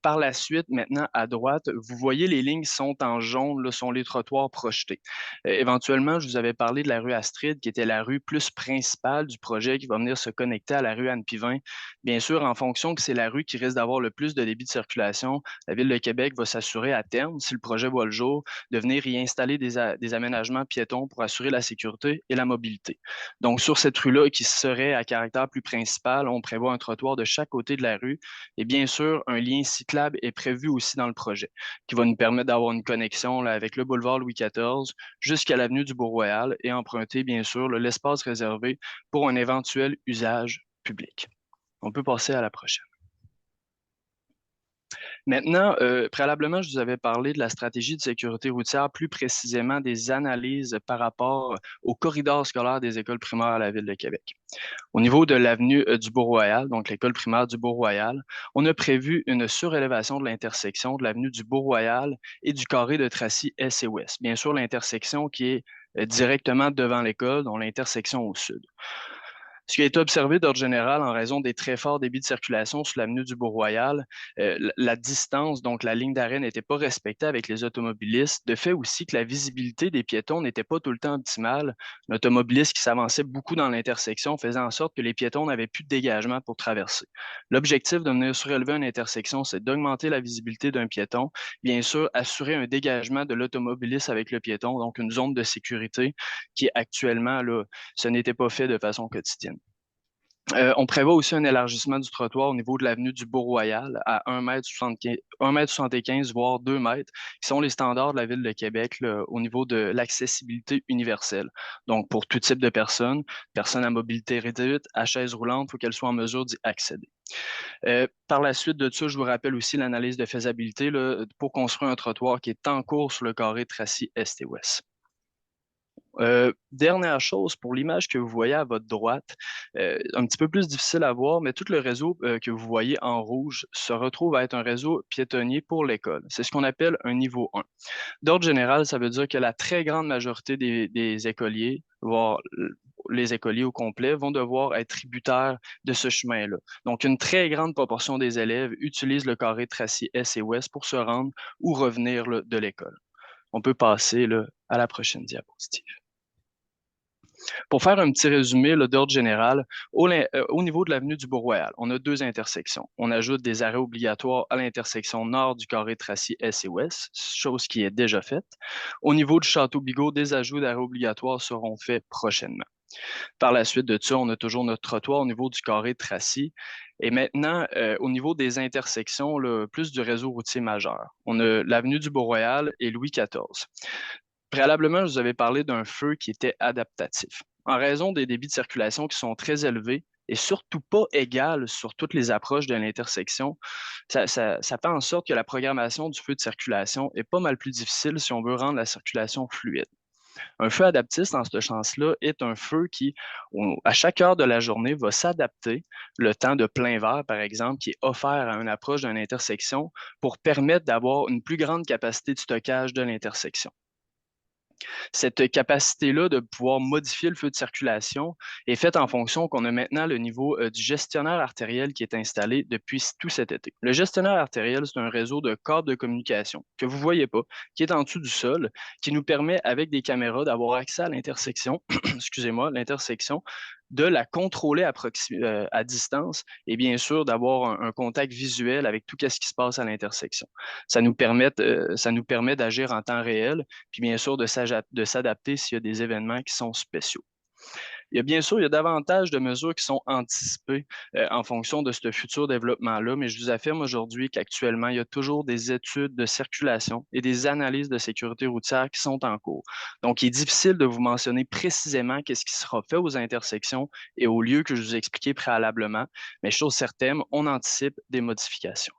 Par la suite, maintenant, à droite, vous voyez les lignes sont en jaune, là, sont les trottoirs projetés. Éventuellement, je vous avais parlé de la rue Astrid, qui était la rue plus principale du projet, qui va venir se connecter à la rue Anne-Pivin. Bien sûr, en fonction que c'est la rue qui risque d'avoir le plus de débit de circulation, la Ville de Québec va s'assurer à terme, si le projet voit le jour, de venir y installer des aménagements piétons pour assurer la sécurité et la mobilité. Donc, sur cette rue-là, qui serait à caractère plus principal, on prévoit un trottoir de chaque côté de la rue et bien sûr, un lien cyclable est prévu aussi dans le projet, qui va nous permettre d'avoir une connexion là, avec le boulevard Louis XIV jusqu'à l'avenue du Beau-Royal et emprunter, bien sûr, l'espace réservé pour un éventuel usage public. On peut passer à la prochaine. Maintenant, préalablement, je vous avais parlé de la stratégie de sécurité routière, plus précisément des analyses par rapport au corridor scolaire des écoles primaires à la Ville de Québec. Au niveau de l'avenue du Beau-Royal, donc l'école primaire du Beau-Royal, on a prévu une surélévation de l'intersection de l'avenue du Beau-Royal et du carré de Tracy Est et Ouest. Bien sûr, l'intersection qui est directement devant l'école, dont l'intersection au sud. Ce qui a été observé d'ordre général en raison des très forts débits de circulation sur l'avenue du Beau-Royal, la distance, donc la ligne d'arrêt n'était pas respectée avec les automobilistes. De fait aussi que la visibilité des piétons n'était pas tout le temps optimale. L'automobiliste qui s'avançait beaucoup dans l'intersection faisait en sorte que les piétons n'avaient plus de dégagement pour traverser. L'objectif de venir surélever une intersection, c'est d'augmenter la visibilité d'un piéton, bien sûr assurer un dégagement de l'automobiliste avec le piéton, donc une zone de sécurité qui actuellement, là, ce n'était pas fait de façon quotidienne. On prévoit aussi un élargissement du trottoir au niveau de l'avenue du Beau-Royal à 1,75 m, voire 2 m, qui sont les standards de la Ville de Québec là, au niveau de l'accessibilité universelle. Donc, pour tout type de personnes à mobilité réduite, à chaise roulante, il faut qu'elles soient en mesure d'y accéder. Par la suite de ça, je vous rappelle aussi l'analyse de faisabilité là, pour construire un trottoir qui est en cours sur le carré Tracy Est et Ouest. Dernière chose, pour l'image que vous voyez à votre droite, un petit peu plus difficile à voir, mais tout le réseau que vous voyez en rouge se retrouve à être un réseau piétonnier pour l'école. C'est ce qu'on appelle un niveau 1. D'ordre général, ça veut dire que la très grande majorité des écoliers, voire les écoliers au complet, vont devoir être tributaires de ce chemin-là. Donc, une très grande proportion des élèves utilisent le carré Tracy Est et Ouest pour se rendre ou revenir là, de l'école. On peut passer là, à la prochaine diapositive. Pour faire un petit résumé d'ordre général, au niveau de l'avenue du Beau-Royal, on a 2 intersections. On ajoute des arrêts obligatoires à l'intersection nord du carré Tracy Est et Ouest, chose qui est déjà faite. Au niveau du Château-Bigot, des ajouts d'arrêts obligatoires seront faits prochainement. Par la suite de ça, on a toujours notre trottoir au niveau du carré Tracy. Et maintenant, au niveau des intersections, là, plus du réseau routier majeur, on a l'avenue du Beau-Royal et Louis XIV. Préalablement, je vous avais parlé d'un feu qui était adaptatif. En raison des débits de circulation qui sont très élevés et surtout pas égales sur toutes les approches de l'intersection, ça fait en sorte que la programmation du feu de circulation est pas mal plus difficile si on veut rendre la circulation fluide. Un feu adaptif, dans ce sens-là, est un feu qui, à chaque heure de la journée, va s'adapter, le temps de plein vert, par exemple, qui est offert à une approche d'une intersection pour permettre d'avoir une plus grande capacité de stockage de l'intersection. Cette capacité-là de pouvoir modifier le feu de circulation est faite en fonction qu'on a maintenant le niveau du gestionnaire artériel qui est installé depuis tout cet été. Le gestionnaire artériel, c'est un réseau de câbles de communication que vous ne voyez pas, qui est en dessous du sol, qui nous permet, avec des caméras, d'avoir accès à l'intersection, excusez-moi, l'intersection, de la contrôler à distance et bien sûr d'avoir un contact visuel avec tout ce qui se passe à l'intersection. Ça nous permet d'agir en temps réel, puis bien sûr de s'adapter s'il y a des événements qui sont spéciaux. Il y a davantage de mesures qui sont anticipées en fonction de ce futur développement-là, mais je vous affirme aujourd'hui qu'actuellement, il y a toujours des études de circulation et des analyses de sécurité routière qui sont en cours. Donc, il est difficile de vous mentionner précisément qu'est-ce qui sera fait aux intersections et aux lieux que je vous ai expliqués préalablement, mais chose certaine, on anticipe des modifications.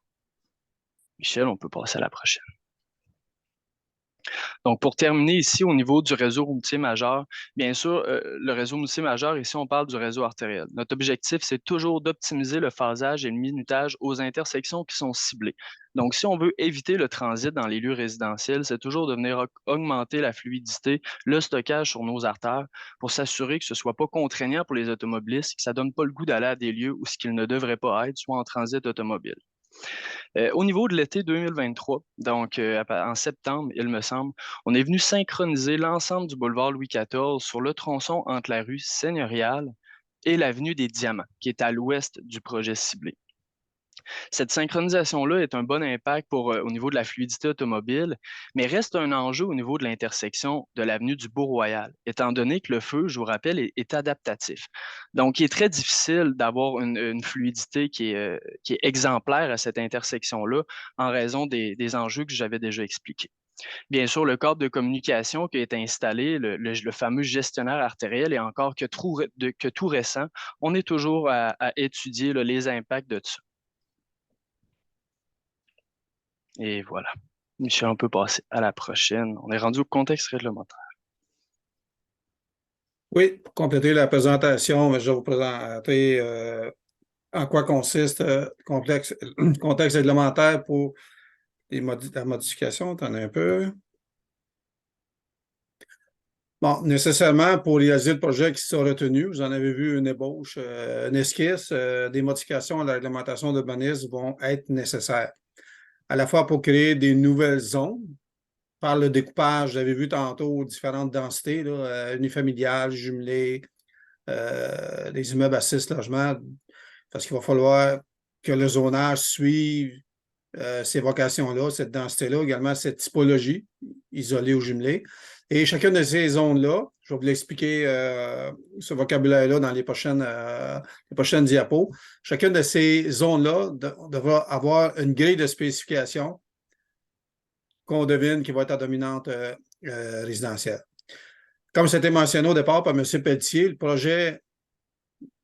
Michel, on peut passer à la prochaine. Donc, pour terminer ici, au niveau du réseau routier majeur, bien sûr, le réseau routier majeur, ici, on parle du réseau artériel. Notre objectif, c'est toujours d'optimiser le phasage et le minutage aux intersections qui sont ciblées. Donc, si on veut éviter le transit dans les lieux résidentiels, c'est toujours de venir augmenter la fluidité, le stockage sur nos artères pour s'assurer que ce ne soit pas contraignant pour les automobilistes, que ça ne donne pas le goût d'aller à des lieux où ce qu'ils ne devraient pas être, soit en transit automobile. Au niveau de l'été 2023, donc en septembre, il me semble, on est venu synchroniser l'ensemble du boulevard Louis XIV sur le tronçon entre la rue Seigneuriale et l'avenue des Diamants, qui est à l'ouest du projet ciblé. Cette synchronisation-là est un bon impact au niveau de la fluidité automobile, mais reste un enjeu au niveau de l'intersection de l'avenue du Beau-Royal, étant donné que le feu, je vous rappelle, est adaptatif. Donc, il est très difficile d'avoir une fluidité qui est exemplaire à cette intersection-là en raison des enjeux que j'avais déjà expliqués. Bien sûr, le câble de communication qui est installé, le fameux gestionnaire artériel, est encore que tout récent. On est toujours à étudier les impacts de ça. Et voilà. Michel, on peut passer à la prochaine. On est rendu au contexte réglementaire. Oui, pour compléter la présentation, je vais vous présenter en quoi consiste le contexte réglementaire pour la modification. T'en as un peu. Bon, nécessairement, pour réaliser le projet qui sera retenu, vous en avez vu une ébauche, une esquisse, des modifications à la réglementation d'urbanisme vont être nécessaires. À la fois pour créer des nouvelles zones, par le découpage, vous avez vu tantôt différentes densités, unifamiliales, jumelées, les immeubles à 6 logements, parce qu'il va falloir que le zonage suive ces vocations-là, cette densité-là, également cette typologie, isolée ou jumelée. Et chacune de ces zones-là, je vais vous l'expliquer, ce vocabulaire-là dans les prochaines diapos, chacune de ces zones-là devra avoir une grille de spécification qu'on devine qui va être à dominante résidentielle. Comme c'était mentionné au départ par M. Pelletier, le projet,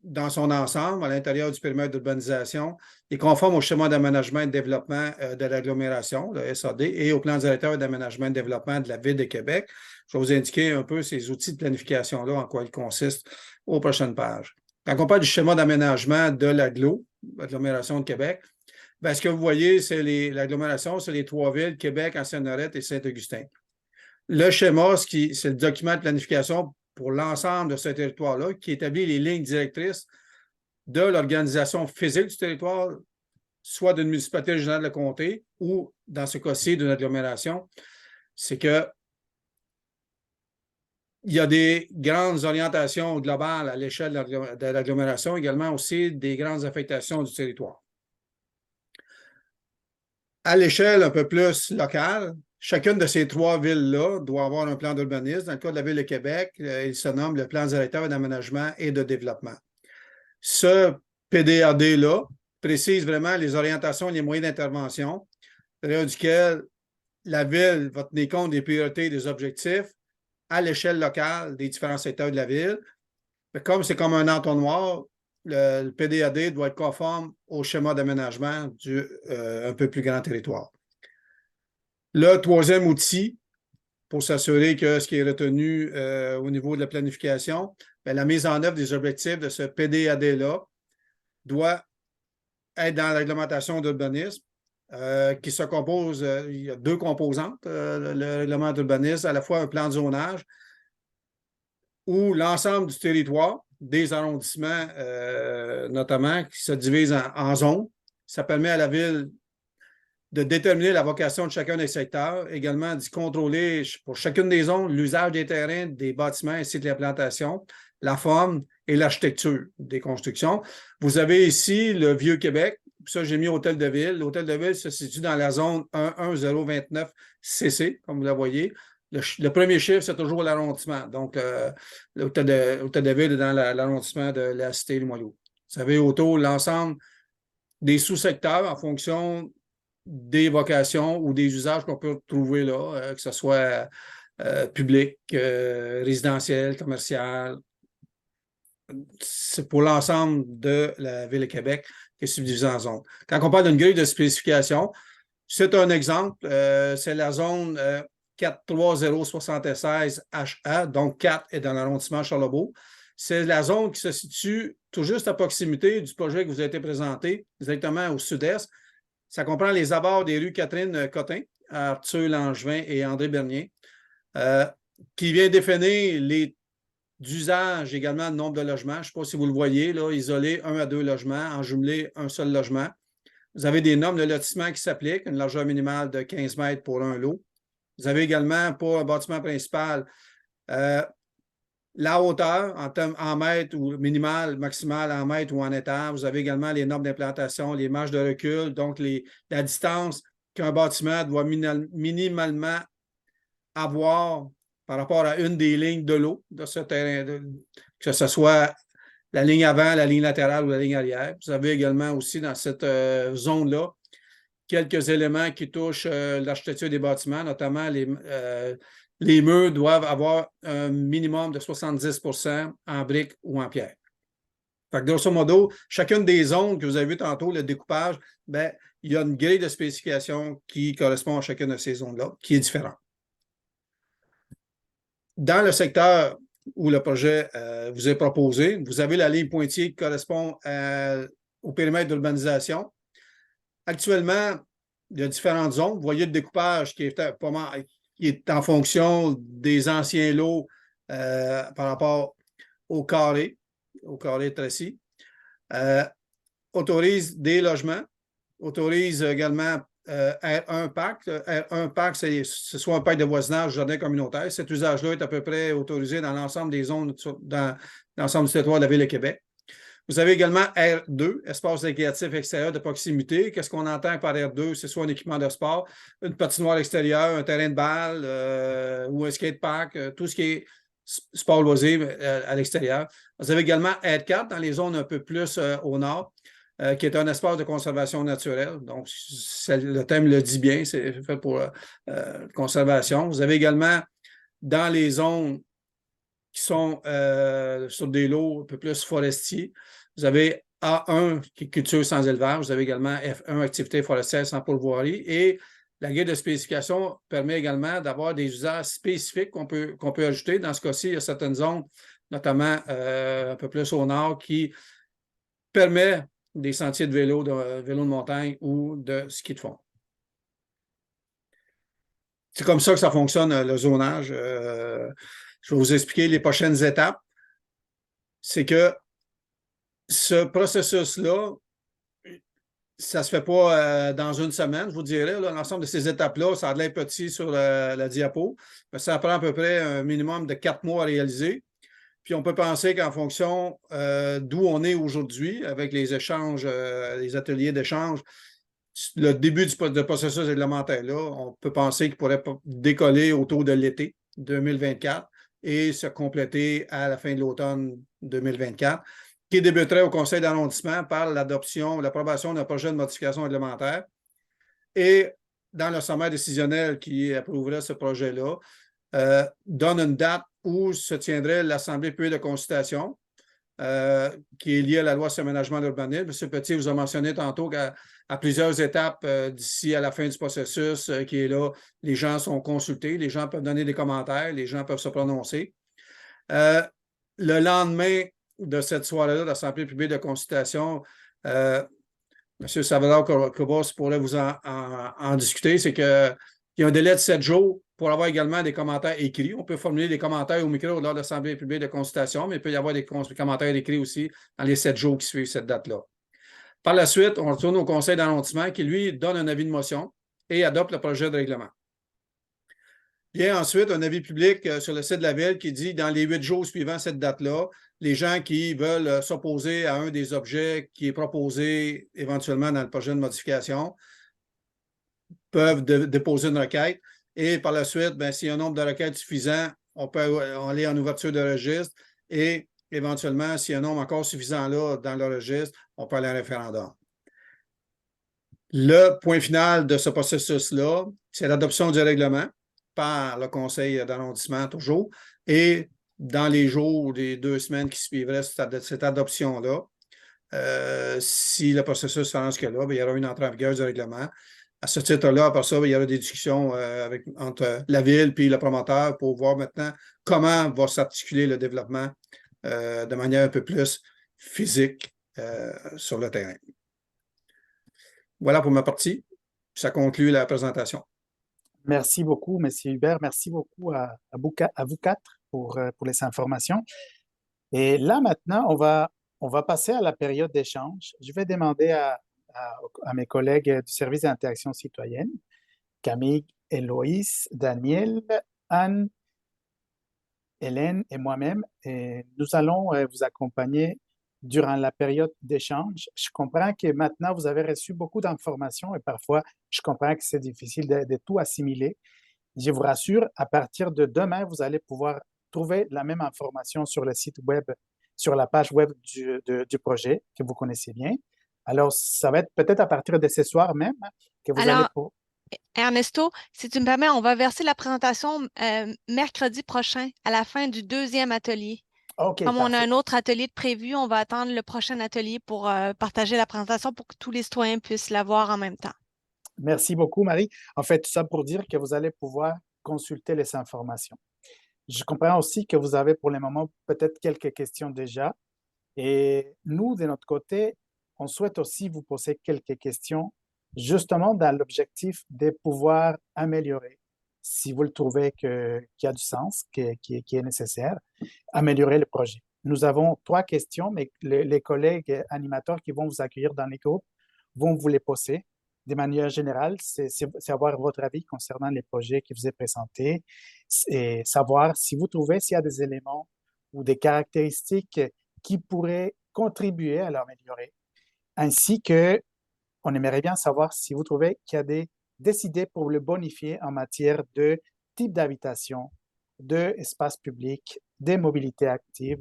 dans son ensemble, à l'intérieur du périmètre d'urbanisation, est conforme au schéma d'aménagement et de développement de l'agglomération, le SAD, et au plan directeur d'aménagement et de développement de la Ville de Québec. Je vais vous indiquer un peu ces outils de planification-là, en quoi ils consistent, aux prochaines pages. Quand on parle du schéma d'aménagement de l'agglomération de Québec, bien, ce que vous voyez, c'est l'agglomération, c'est les 3 villes, Québec, Ancienne-Lorette et Saint-Augustin. Le schéma, c'est le document de planification pour l'ensemble de ce territoire-là qui établit les lignes directrices de l'organisation physique du territoire, soit d'une municipalité régionale de comté ou, dans ce cas-ci, d'une agglomération. C'est que il y a des grandes orientations globales à l'échelle de l'agglomération, également aussi des grandes affectations du territoire. À l'échelle un peu plus locale, chacune de ces 3 villes-là doit avoir un plan d'urbanisme. Dans le cas de la Ville de Québec, il se nomme le plan directeur d'aménagement et de développement. Ce PDAD-là précise vraiment les orientations et les moyens d'intervention, à l'intérieur duquel la Ville va tenir compte des priorités et des objectifs à l'échelle locale des différents secteurs de la Ville. Mais comme c'est comme un entonnoir, le PDAD doit être conforme au schéma d'aménagement du un peu plus grand territoire. Le troisième outil pour s'assurer que ce qui est retenu au niveau de la planification, bien, la mise en œuvre des objectifs de ce PDAD-là doit être dans la réglementation d'urbanisme qui se compose, il y a deux composantes, le règlement d'urbanisme, à la fois un plan de zonage où l'ensemble du territoire, des arrondissements notamment, qui se divisent en zones. Ça permet à la ville de déterminer la vocation de chacun des secteurs, également d'y contrôler pour chacune des zones l'usage des terrains, des bâtiments ainsi que l'implantation, la forme et l'architecture des constructions. Vous avez ici le Vieux-Québec. Ça, j'ai mis Hôtel de Ville. L'Hôtel de Ville se situe dans la zone 11029 CC, comme vous la voyez. Le premier chiffre, c'est toujours l'arrondissement. Donc, l'Hôtel de Ville est dans l'arrondissement de la Cité-Limoilou. Vous avez autour l'ensemble des sous-secteurs en fonction des vocations ou des usages qu'on peut trouver là, que ce soit public, résidentiel, commercial. C'est pour l'ensemble de la Ville de Québec qui est subdivisée en zones. Quand on parle d'une grille de spécification, c'est un exemple, c'est la zone 43076 HA, donc 4 est dans l'arrondissement Charlebourg. C'est la zone qui se situe tout juste à proximité du projet qui vous a été présenté, directement au sud-est. Ça comprend les abords des rues Catherine-Cotin, Arthur Langevin et André Bernier, qui vient définir les d'usage également le nombre de logements. Je ne sais pas si vous le voyez, là, isolé 1 à 2 logements, en jumelé un seul logement. Vous avez des normes de lotissement qui s'appliquent, une largeur minimale de 15 mètres pour un lot. Vous avez également pour un bâtiment principal la hauteur en mètres ou minimale, maximale en mètres ou en étage. Vous avez également les normes d'implantation, les marges de recul, donc la distance qu'un bâtiment doit minimalement avoir par rapport à une des lignes de l'eau de ce terrain, que ce soit la ligne avant, la ligne latérale ou la ligne arrière. Vous avez également aussi dans cette zone-là quelques éléments qui touchent l'architecture des bâtiments, notamment les murs doivent avoir un minimum de 70% en briques ou en pierre. Fait que grosso modo, chacune des zones que vous avez vues tantôt, le découpage, bien, il y a une grille de spécification qui correspond à chacune de ces zones-là, qui est différente. Dans le secteur où le projet vous est proposé, vous avez la ligne pointillée qui correspond au périmètre d'urbanisation. Actuellement, il y a différentes zones. Vous voyez le découpage qui est en fonction des anciens lots par rapport au carré tracé. Autorise des logements, autorise également R1 PAC. R1 PAC, c'est soit un PAC de voisinage, jardin communautaire. Cet usage-là est à peu près autorisé dans l'ensemble des zones, dans l'ensemble du territoire de la Ville de Québec. Vous avez également R2, espace récréatif extérieur de proximité. Qu'est-ce qu'on entend par R2? C'est soit un équipement de sport, une patinoire extérieure, un terrain de balle ou un skatepark, tout ce qui est sport loisir à l'extérieur. Vous avez également R4 dans les zones un peu plus au nord, qui est un espace de conservation naturelle. Donc, le thème le dit bien, c'est fait pour conservation. Vous avez également dans les zones qui sont sur des lots un peu plus forestiers. Vous avez A1 qui est culture sans élevage. Vous avez également F1, activité forestière sans pourvoirie. Et la grille de spécification permet également d'avoir des usages spécifiques qu'on peut ajouter. Dans ce cas-ci, il y a certaines zones, notamment un peu plus au nord, qui permet des sentiers de vélo de montagne ou de ski de fond. C'est comme ça que ça fonctionne, le zonage. Je vais vous expliquer les prochaines étapes. C'est que ce processus-là, ça ne se fait pas dans une semaine, je vous dirais. L'ensemble de ces étapes-là, ça a l'air petit sur la diapo, mais ça prend à peu près un minimum de 4 mois à réaliser. Puis on peut penser qu'en fonction d'où on est aujourd'hui, avec les échanges, les ateliers d'échange, le début du processus réglementaire-là, on peut penser qu'il pourrait décoller autour de l'été 2024 et se compléter à la fin de l'automne 2024, qui débuterait au conseil d'arrondissement par l'approbation d'un projet de modification réglementaire. Et dans le sommaire décisionnel qui approuverait ce projet-là, donne une date où se tiendrait l'Assemblée publique de consultation qui est lié à la loi sur l'aménagement d'urbanisme. M. Petit vous a mentionné tantôt qu'à plusieurs étapes d'ici à la fin du processus qui est là, les gens sont consultés, les gens peuvent donner des commentaires, les gens peuvent se prononcer. Le lendemain de cette soirée-là d'Assemblée publique de consultation, M. Salvador Cobos pourrait vous en discuter, c'est qu'il y a un délai de 7 jours pour avoir également des commentaires écrits. On peut formuler des commentaires au micro lors de l'Assemblée publique de consultation, mais il peut y avoir des commentaires écrits aussi dans les 7 jours qui suivent cette date-là. Par la suite, on retourne au conseil d'arrondissement qui, lui, donne un avis de motion et adopte le projet de règlement. Il y a ensuite un avis public sur le site de la Ville qui dit dans les 8 jours suivant cette date-là, les gens qui veulent s'opposer à un des objets qui est proposé éventuellement dans le projet de modification peuvent déposer une requête. Et par la suite, s'il y a un nombre de requêtes suffisant, on peut aller en ouverture de registre et éventuellement, s'il y a un nombre encore suffisant là dans le registre, on peut aller à un référendum. Le point final de ce processus-là, c'est l'adoption du règlement par le conseil d'arrondissement toujours. Et dans les jours, les 2 semaines qui suivraient cette adoption-là, si le processus se lance que là, il y aura une entrée en vigueur du règlement. À ce titre-là, après ça, il y aura des discussions entre la Ville et le promoteur pour voir maintenant comment va s'articuler le développement de manière un peu plus physique sur le terrain. Voilà pour ma partie. Ça conclut la présentation. Merci beaucoup, M. Hubert. Merci beaucoup à vous 4 pour les informations. Et là, maintenant, on va passer à la période d'échange. Je vais demander à mes collègues du service d'interaction citoyenne, Camille, Héloïse, Daniel, Anne, Hélène et moi-même. Et nous allons vous accompagner durant la période d'échange. Je comprends que maintenant, vous avez reçu beaucoup d'informations et parfois, je comprends que c'est difficile de tout assimiler. Je vous rassure, à partir de demain, vous allez pouvoir trouver la même information sur le site web, sur la page web du projet que vous connaissez bien. Alors, ça va être peut-être à partir de ce soir même que vous allez... Ernesto, si tu me permets, on va verser la présentation mercredi prochain à la fin du 2e atelier. Okay, comme parfait. on a un autre atelier de prévu, on va attendre le prochain atelier pour partager la présentation pour que tous les citoyens puissent la voir en même temps. Merci beaucoup, Marie. En fait, tout ça pour dire que vous allez pouvoir consulter les informations. Je comprends aussi que vous avez pour le moment peut-être quelques questions déjà. Et nous, de notre côté, on souhaite aussi vous poser quelques questions, justement dans l'objectif de pouvoir améliorer, si vous le trouvez qu'il y a du sens, qui est nécessaire, améliorer le projet. Nous avons 3 questions, mais les collègues animateurs qui vont vous accueillir dans les groupes vont vous les poser. De manière générale, c'est avoir votre avis concernant les projets qui vous est présentés et savoir si vous trouvez s'il y a des éléments ou des caractéristiques qui pourraient contribuer à l'améliorer, ainsi que on aimerait bien savoir si vous trouvez qu'il y a des idées pour le bonifier en matière de type d'habitation, d'espace public, de mobilité active,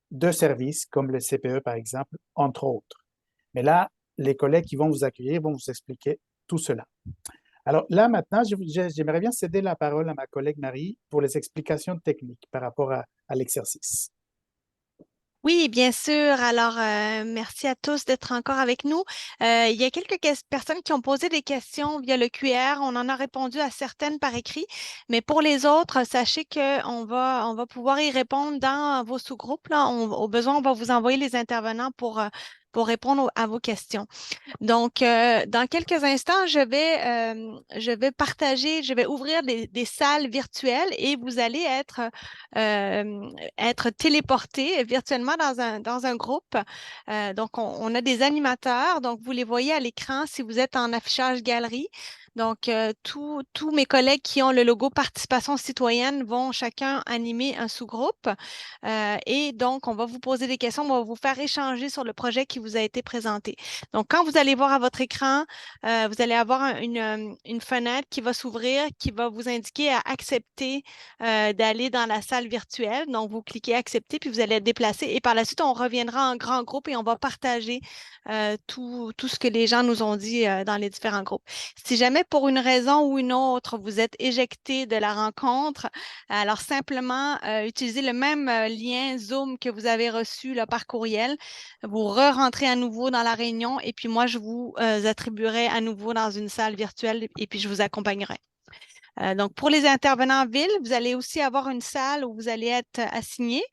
de services comme le CPE par exemple, entre autres. Mais là, les collègues qui vont vous accueillir vont vous expliquer tout cela. Alors là, maintenant, j'aimerais bien céder la parole à ma collègue Marie pour les explications techniques par rapport à l'exercice. Oui, bien sûr. Alors, merci à tous d'être encore avec nous. Il y a quelques personnes qui ont posé des questions via le QR. On en a répondu à certaines par écrit, mais pour les autres, sachez qu'on va pouvoir y répondre dans vos sous-groupes. Au besoin, on va vous envoyer les intervenants pour répondre à vos questions. Donc, dans quelques instants, je vais partager, je vais ouvrir des salles virtuelles et vous allez être téléportés virtuellement dans un groupe. Donc, on a des animateurs. Donc, vous les voyez à l'écran si vous êtes en affichage galerie. Donc, tous mes collègues qui ont le logo participation citoyenne vont chacun animer un sous-groupe. Et donc, on va vous poser des questions, on va vous faire échanger sur le projet qui vous a été présenté. Donc, quand vous allez voir à votre écran, vous allez avoir une fenêtre qui va s'ouvrir, qui va vous indiquer à accepter d'aller dans la salle virtuelle. Donc, vous cliquez accepter, puis vous allez être déplacé. Et par la suite, on reviendra en grand groupe et on va partager tout ce que les gens nous ont dit dans les différents groupes. Si jamais pour une raison ou une autre, vous êtes éjecté de la rencontre, alors simplement utilisez le même lien Zoom que vous avez reçu là, par courriel. Vous re-rentrez à nouveau dans la réunion et puis moi, je vous attribuerai à nouveau dans une salle virtuelle et puis je vous accompagnerai. Donc, pour les intervenants en ville, vous allez aussi avoir une salle où vous allez être assigné.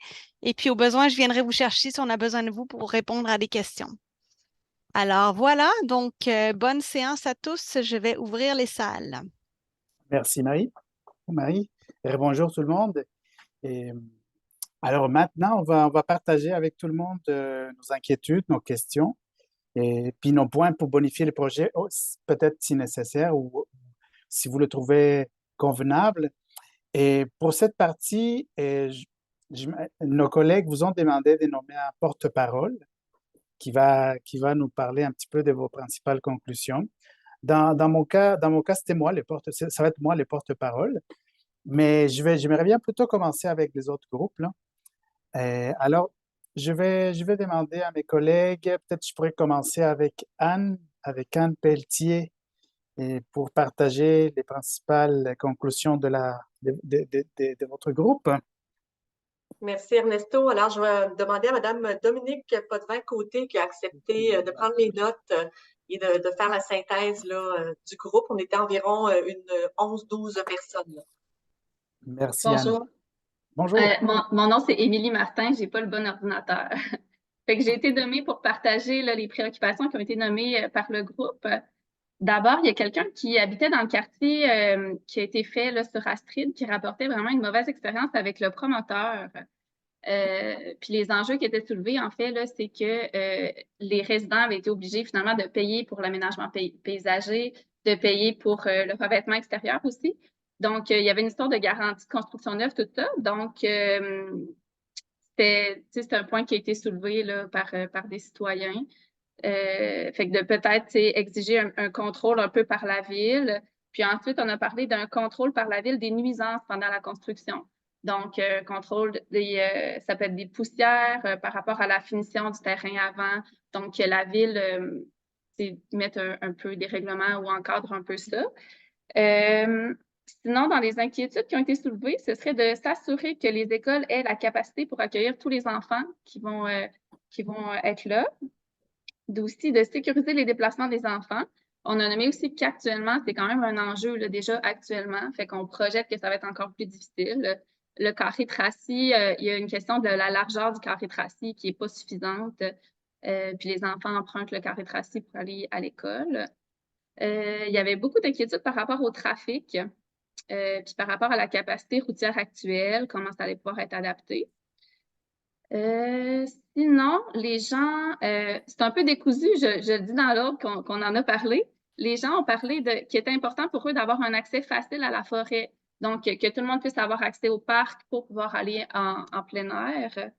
Et puis, au besoin, je viendrai vous chercher si on a besoin de vous pour répondre à des questions. Alors, voilà. Donc, bonne séance à tous. Je vais ouvrir les salles. Merci, Marie. Marie, et bonjour tout le monde. Et, alors maintenant, on va partager avec tout le monde nos inquiétudes, nos questions et puis nos points pour bonifier le projet, peut-être si nécessaire ou si vous le trouvez convenable. Et pour cette partie, nos collègues vous ont demandé de nommer un porte-parole qui va nous parler un petit peu de vos principales conclusions. Dans mon cas, c'était moi, ça va être moi le porte-parole, mais j'aimerais bien plutôt commencer avec les autres groupes, là. Alors, je vais demander à mes collègues, peut-être je pourrais commencer avec Anne Pelletier, et pour partager les principales conclusions de votre groupe. Merci Ernesto. Alors, je vais demander à Mme Dominique Potvin-Côté qui a accepté de prendre les notes et de faire la synthèse là, du groupe. On était environ 11-12 personnes. Là. Merci Bonjour. Anne. Bonjour. Mon nom, c'est Émilie Martin. Je n'ai pas le bon ordinateur. Fait que j'ai été nommée pour partager là, les préoccupations qui ont été nommées par le groupe. D'abord, il y a quelqu'un qui habitait dans le quartier qui a été fait là, sur Astrid, qui rapportait vraiment une mauvaise expérience avec le promoteur. Puis les enjeux qui étaient soulevés, en fait, là, c'est que les résidents avaient été obligés finalement de payer pour l'aménagement paysager, de payer pour le revêtement extérieur aussi. Donc, il y avait une histoire de garantie de construction neuve, tout ça. Donc, c'est un point qui a été soulevé là, par des citoyens. Fait que de peut-être exiger un contrôle un peu par la ville. Puis ensuite, on a parlé d'un contrôle par la ville des nuisances pendant la construction. Donc, contrôle ça peut être des poussières par rapport à la finition du terrain avant. Donc, la ville mette un peu des règlements ou encadre un peu ça. Sinon, dans les inquiétudes qui ont été soulevées, ce serait de s'assurer que les écoles aient la capacité pour accueillir tous les enfants qui vont être là. Aussi, de sécuriser les déplacements des enfants. On a nommé aussi qu'actuellement, c'est quand même un enjeu là, déjà actuellement, fait qu'on projette que ça va être encore plus difficile. Le carré tracé, il y a une question de la largeur du carré tracé qui n'est pas suffisante. Puis les enfants empruntent le carré tracé pour aller à l'école. Il y avait beaucoup d'inquiétudes par rapport au trafic, puis par rapport à la capacité routière actuelle, comment ça allait pouvoir être adapté. Sinon, les gens, c'est un peu décousu, je le dis dans l'ordre qu'on en a parlé. Les gens ont parlé qu'il était important pour eux d'avoir un accès facile à la forêt. Donc, que tout le monde puisse avoir accès au parc pour pouvoir aller en plein air.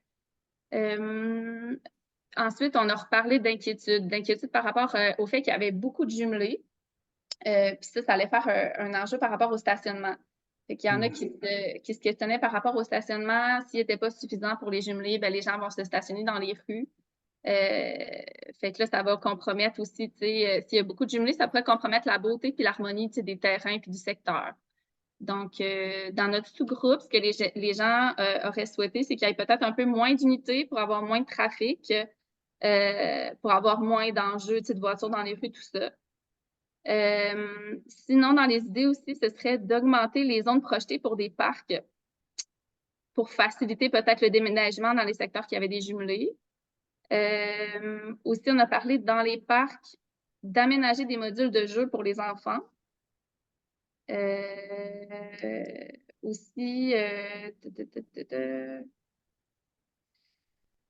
Ensuite, on a reparlé d'inquiétude par rapport au fait qu'il y avait beaucoup de jumelés. Puis ça allait faire un enjeu par rapport au stationnement. Fait qu'il y en a qui se questionnaient par rapport au stationnement. S'il n'était pas suffisant pour les jumelés, ben, les gens vont se stationner dans les rues. Fait que là, ça va compromettre aussi, s'il y a beaucoup de jumelés, ça pourrait compromettre la beauté puis l'harmonie des terrains puis du secteur. Donc, dans notre sous-groupe, ce que les gens auraient souhaité, c'est qu'il y ait peut-être un peu moins d'unités pour avoir moins de trafic, pour avoir moins d'enjeux de voitures dans les rues, tout ça. Sinon, dans les idées aussi, ce serait d'augmenter les zones projetées pour des parcs pour faciliter peut-être le déménagement dans les secteurs qui avaient des jumelés. Aussi, on a parlé dans les parcs d'aménager des modules de jeu pour les enfants. Aussi,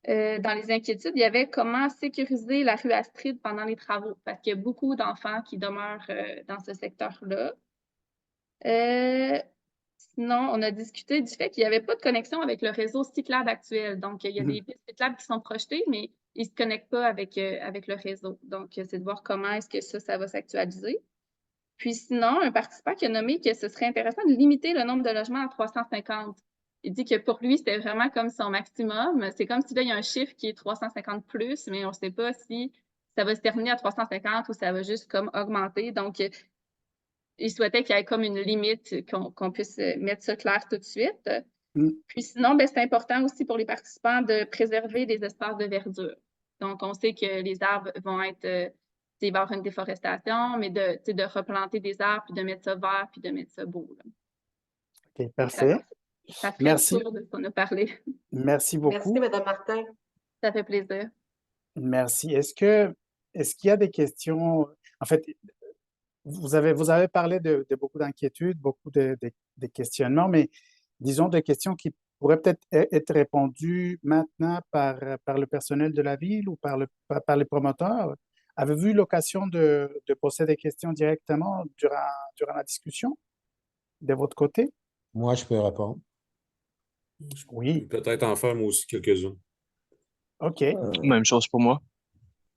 dans les inquiétudes, il y avait comment sécuriser la rue Astrid pendant les travaux, parce qu'il y a beaucoup d'enfants qui demeurent dans ce secteur-là. Sinon, on a discuté du fait qu'il n'y avait pas de connexion avec le réseau cyclable actuel. Donc, il y a des pistes cyclables qui sont projetées, mais ils ne se connectent pas avec le réseau. Donc, c'est de voir comment est-ce que ça va s'actualiser. Puis sinon, un participant qui a nommé que ce serait intéressant de limiter le nombre de logements à 350. Il dit que pour lui, c'était vraiment comme son maximum. C'est comme si là, il y a un chiffre qui est 350 plus, mais on ne sait pas si ça va se terminer à 350 ou ça va juste comme augmenter. Donc, ils souhaitaient qu'il y ait comme une limite, qu'on puisse mettre ça clair tout de suite. Mm. Puis sinon, ben, c'est important aussi pour les participants de préserver des espaces de verdure. Donc, on sait que les arbres vont être, il va y avoir une déforestation, mais de replanter des arbres, puis de mettre ça vert, puis de mettre ça beau. Là. OK, parfait. Ça fait Merci. le tour de ce qu'on a parlé. Merci Merci, beaucoup. Mme Martin. Ça fait plaisir. Merci. Est-ce qu'il y a des questions? En fait, vous avez parlé de beaucoup d'inquiétudes, beaucoup de questionnements, mais disons des questions qui pourraient peut-être être répondues maintenant par le personnel de la ville ou par les promoteurs. Avez-vous eu l'occasion de poser des questions directement durant la discussion de votre côté? Moi, je peux répondre. Oui. Peut-être en faire moi aussi quelques-unes. OK. Même chose pour moi.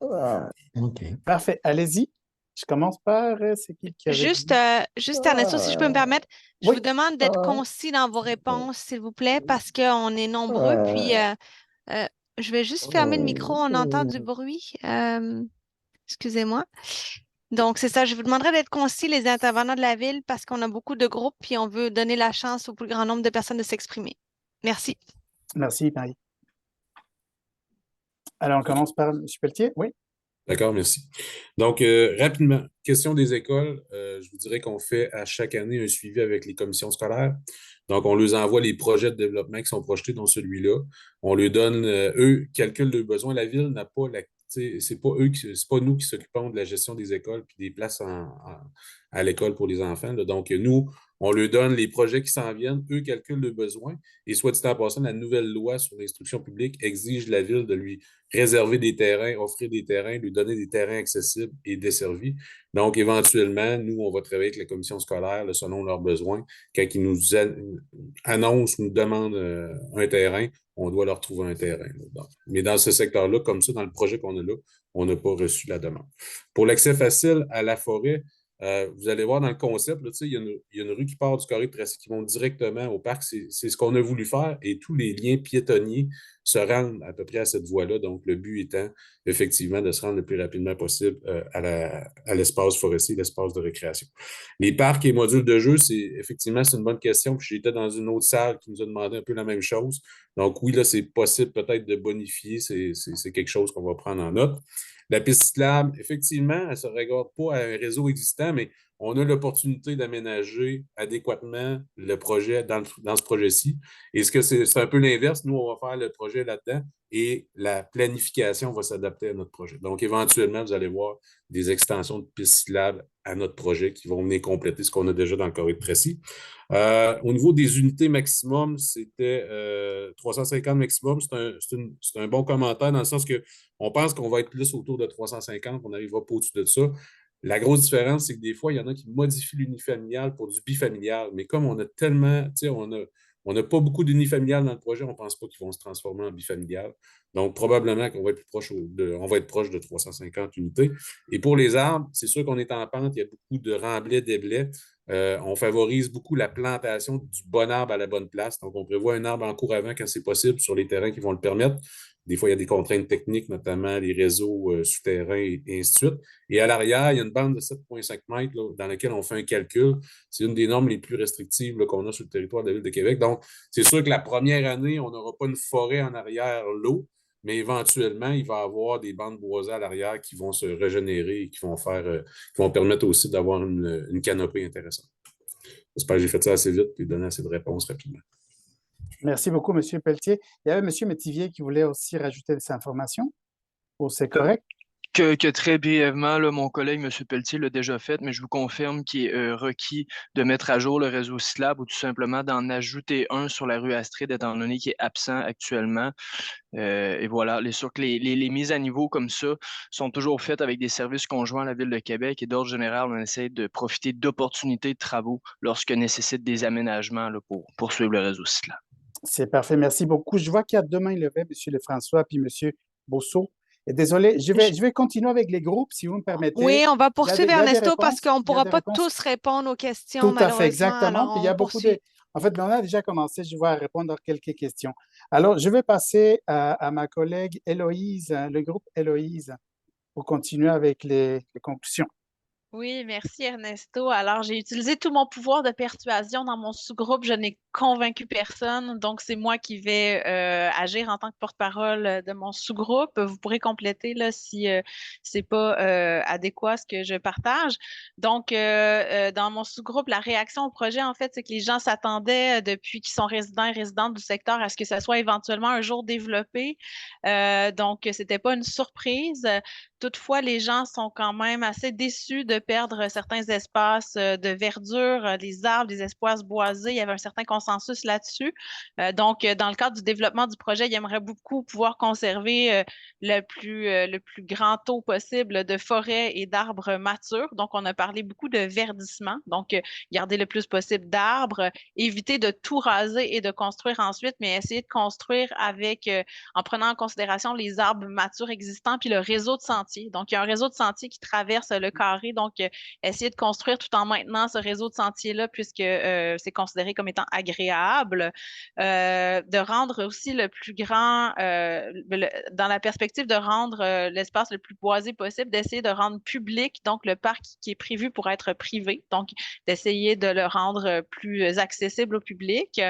OK. Parfait. Allez-y. Je commence par c'est qui avait Juste, dit? Ernesto, si je peux me permettre, je Oui. vous demande d'être concis dans vos réponses, s'il vous plaît, parce qu'on est nombreux. Puis, je vais juste fermer le micro. On entend du bruit. Excusez-moi. Donc, c'est ça. Je vous demanderai d'être concis, les intervenants de la ville, parce qu'on a beaucoup de groupes, puis on veut donner la chance au plus grand nombre de personnes de s'exprimer. Merci. Merci, Marie. Alors, on commence par M. Pelletier. Oui. D'accord, merci. Donc, rapidement, question des écoles. Je vous dirais qu'on fait à chaque année un suivi avec les commissions scolaires. Donc, on leur envoie les projets de développement qui sont projetés dans celui-là. On leur donne, eux, calculent leurs besoins. La ville n'a pas c'est pas nous qui s'occupons de la gestion des écoles puis des places à l'école pour les enfants. Là. Donc, nous, on leur donne les projets qui s'en viennent, eux calculent leurs besoins. Et soit dit en passant, la nouvelle loi sur l'instruction publique exige de la ville de lui réserver des terrains, offrir des terrains, lui donner des terrains accessibles et desservis. Donc, éventuellement, nous, on va travailler avec la commission scolaire là, selon leurs besoins. Quand ils nous annoncent, nous demandent un terrain, on doit leur trouver un terrain. Là. Mais dans ce secteur-là, comme ça, dans le projet qu'on a là, on n'a pas reçu la demande. Pour l'accès facile à la forêt, vous allez voir dans le concept, là, il y a une rue qui part du carré de Tracy qui monte directement au parc. C'est ce qu'on a voulu faire et tous les liens piétonniers se rendent à peu près à cette voie-là. Donc, le but étant effectivement de se rendre le plus rapidement possible à l'espace forestier, l'espace de récréation. Les parcs et modules de jeu, effectivement, c'est une bonne question. Puis j'étais dans une autre salle qui nous a demandé un peu la même chose. Donc, oui, là, c'est possible peut-être de bonifier. C'est quelque chose qu'on va prendre en note. La piste cyclable, effectivement, elle ne se regarde pas à un réseau existant, mais on a l'opportunité d'aménager adéquatement le projet dans ce projet-ci. Et c'est un peu l'inverse. Nous, on va faire le projet là-dedans et la planification va s'adapter à notre projet. Donc, éventuellement, vous allez voir des extensions de pistes cyclables à notre projet qui vont venir compléter ce qu'on a déjà dans le carré de Tracy. Au niveau des unités maximum, c'était 350 maximum. C'est un bon commentaire dans le sens qu'on pense qu'on va être plus autour de 350, on n'arrivera pas au-dessus de ça. La grosse différence, c'est que des fois, il y en a qui modifient l'unifamilial pour du bifamilial. Mais comme on a tellement, tu sais, on n'a pas beaucoup d'unifamilial dans le projet, on ne pense pas qu'ils vont se transformer en bifamilial. Donc, probablement qu'on va être proche de 350 unités. Et pour les arbres, c'est sûr qu'on est en pente, il y a beaucoup de remblais, déblais. On favorise beaucoup la plantation du bon arbre à la bonne place. Donc, on prévoit un arbre en cours avant quand c'est possible sur les terrains qui vont le permettre. Des fois, il y a des contraintes techniques, notamment les réseaux souterrains et ainsi de suite. Et à l'arrière, il y a une bande de 7,5 mètres là, dans laquelle on fait un calcul. C'est une des normes les plus restrictives là, qu'on a sur le territoire de la Ville de Québec. Donc, c'est sûr que la première année, on n'aura pas une forêt en arrière l'eau, mais éventuellement, il va y avoir des bandes boisées à l'arrière qui vont se régénérer et qui vont permettre aussi d'avoir une canopée intéressante. J'espère que j'ai fait ça assez vite et donné assez de réponses rapidement. Merci beaucoup, M. Pelletier. Il y avait M. Métivier qui voulait aussi rajouter des informations. Oh, c'est correct? Que très brièvement, là, mon collègue, M. Pelletier, l'a déjà fait, mais je vous confirme qu'il est requis de mettre à jour le réseau cyclable ou tout simplement d'en ajouter un sur la rue Astrid, étant donné qu'il est absent actuellement. Et voilà, les mises à niveau comme ça sont toujours faites avec des services conjoints à la Ville de Québec et d'ordre général, on essaie de profiter d'opportunités de travaux lorsque nécessite des aménagements là, pour poursuivre le réseau cyclable. C'est parfait, merci beaucoup. Je vois qu'il y a deux mains levées, M. Lefrançois puis M. Bousseau. Et désolé, je vais continuer avec les groupes, si vous me permettez. Oui, on va poursuivre Ernesto parce qu'on ne pourra pas réponses. tous répondre aux questions, Tout à malheureusement. fait, exactement. Alors, Puis il y a beaucoup de... En fait, on a déjà commencé, je vais répondre à quelques questions. Alors, je vais passer à ma collègue Héloïse, le groupe Héloïse, pour continuer avec les conclusions. Oui, merci Ernesto. Alors, j'ai utilisé tout mon pouvoir de persuasion dans mon sous-groupe. Je n'ai convaincu personne, donc c'est moi qui vais agir en tant que porte-parole de mon sous-groupe. Vous pourrez compléter là si c'est pas adéquat ce que je partage. Donc, dans mon sous-groupe, la réaction au projet, en fait, c'est que les gens s'attendaient depuis qu'ils sont résidents et résidentes du secteur à ce que ça soit éventuellement un jour développé. Donc, c'était pas une surprise. Toutefois, les gens sont quand même assez déçus de perdre certains espaces de verdure, des arbres, des espaces boisés. Il y avait un certain consensus là-dessus. Donc, dans le cadre du développement du projet, il aimerait beaucoup pouvoir conserver le plus grand taux possible de forêts et d'arbres matures. Donc, on a parlé beaucoup de verdissement. Donc, garder le plus possible d'arbres, éviter de tout raser et de construire ensuite, mais essayer de construire avec, en prenant en considération les arbres matures existants puis le réseau de sentiers. Donc, il y a un réseau de sentiers qui traverse le carré. Donc, essayer de construire tout en maintenant ce réseau de sentiers-là puisque c'est considéré comme étant agréable. De rendre aussi le plus grand, dans la perspective de rendre l'espace le plus boisé possible, d'essayer de rendre public, donc le parc qui est prévu pour être privé. Donc, d'essayer de le rendre plus accessible au public.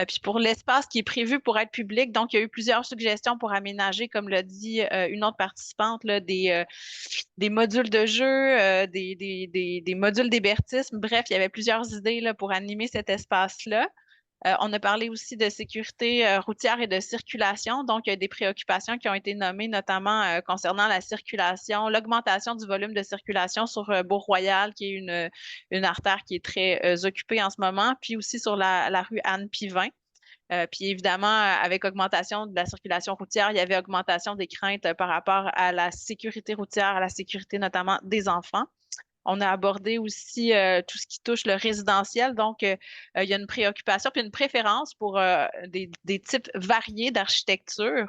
Puis pour l'espace qui est prévu pour être public, donc il y a eu plusieurs suggestions pour aménager, comme l'a dit une autre participante, là, des modules de jeu, des modules d'hébertisme. Bref, il y avait plusieurs idées là, pour animer cet espace-là. On a parlé aussi de sécurité routière et de circulation. Donc, il y a des préoccupations qui ont été nommées, notamment concernant la circulation, l'augmentation du volume de circulation sur Beau-Royal, qui est une artère qui est très occupée en ce moment, puis aussi sur la rue Anne-Pivin. Puis évidemment, avec augmentation de la circulation routière, il y avait augmentation des craintes par rapport à la sécurité routière, à la sécurité notamment des enfants. On a abordé aussi tout ce qui touche le résidentiel. Donc, il y a une préoccupation puis une préférence pour des types variés d'architecture,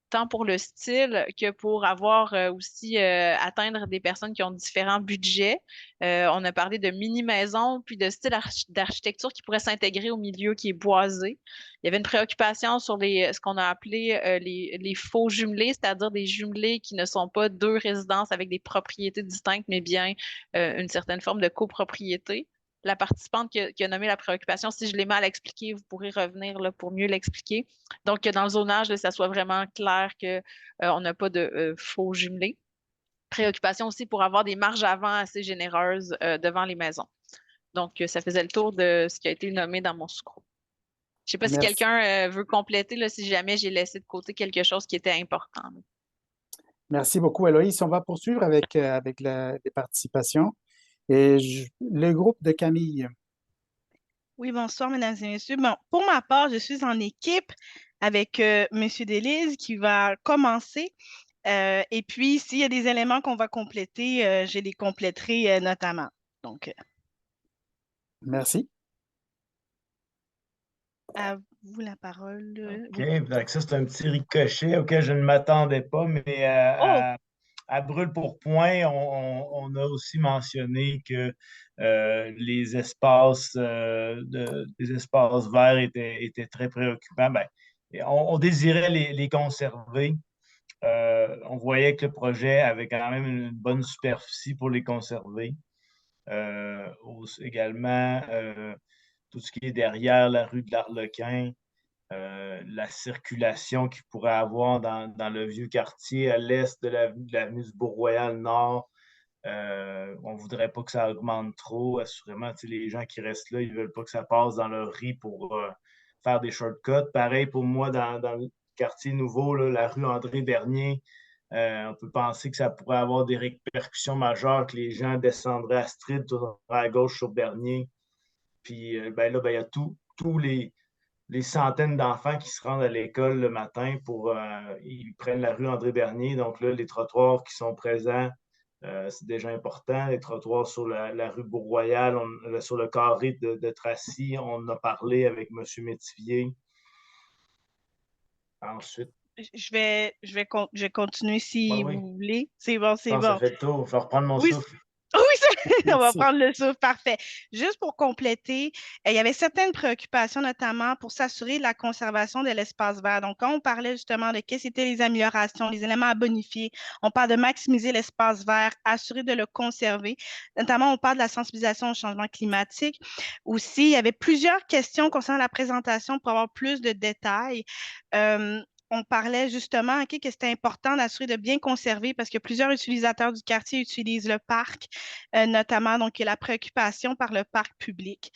tant pour le style que pour avoir aussi atteindre des personnes qui ont différents budgets. On a parlé de mini-maisons puis de style d'architecture qui pourrait s'intégrer au milieu qui est boisé. Il y avait une préoccupation sur ce qu'on a appelé les faux jumelés, c'est-à-dire des jumelés qui ne sont pas deux résidences avec des propriétés distinctes, mais bien une certaine forme de copropriété. La participante qui a nommé la préoccupation, si je l'ai mal expliqué, vous pourrez revenir là, pour mieux l'expliquer. Donc, que dans le zonage, là, ça soit vraiment clair qu'on n'a pas de faux jumelés. Préoccupation aussi pour avoir des marges avant assez généreuses devant les maisons. Donc, ça faisait le tour de ce qui a été nommé dans mon sous-groupe. Je ne sais pas si Merci. quelqu'un veut compléter, là, si jamais j'ai laissé de côté quelque chose qui était important. Là. Merci beaucoup, Héloïse. On va poursuivre avec les participations. Et le groupe de Camille. Oui, bonsoir, mesdames et messieurs. Bon, pour ma part, je suis en équipe avec M. Delise qui va commencer. Et puis, s'il y a des éléments qu'on va compléter, je les compléterai notamment. Donc, Merci. à vous la parole. OK, donc ça, c'est un petit ricochet auquel je ne m'attendais pas, mais à brûle pour point, on a aussi mentionné que les espaces verts étaient très préoccupants. Ben, on désirait les conserver. On voyait que le projet avait quand même une bonne superficie pour les conserver. Également, tout ce qui est derrière la rue de l'Arlequin, la circulation qu'il pourrait avoir dans le vieux quartier à l'est de l'avenue du Beau-Royal Nord. On ne voudrait pas que ça augmente trop. Assurément, les gens qui restent là, ils ne veulent pas que ça passe dans leur riz pour faire des shortcuts. Pareil pour moi, dans le quartier nouveau, là, la rue André-Bernier, on peut penser que ça pourrait avoir des répercussions majeures, que les gens descendraient à Street, tourneraient à gauche sur Bernier. Puis là, il y a tous les centaines d'enfants qui se rendent à l'école le matin ils prennent la rue André-Bernier. Donc là, les trottoirs qui sont présents, c'est déjà important. Les trottoirs sur la rue Beau-Royal, sur le carré de Tracy, on en a parlé avec M. Métivier. Ensuite. Je vais continuer si vous voulez. C'est bon, c'est bon. Ça fait le tour. Je vais reprendre mon souffle. Oui, On va Merci. prendre le souffle, parfait. Juste pour compléter, il y avait certaines préoccupations, notamment pour s'assurer de la conservation de l'espace vert. Donc, quand on parlait justement de quelles étaient les améliorations, les éléments à bonifier, on parle de maximiser l'espace vert, assurer de le conserver. Notamment, on parle de la sensibilisation au changement climatique. Aussi, il y avait plusieurs questions concernant la présentation pour avoir plus de détails. On parlait justement que c'était important d'assurer de bien conserver parce que plusieurs utilisateurs du quartier utilisent le parc, notamment donc la préoccupation par le parc public.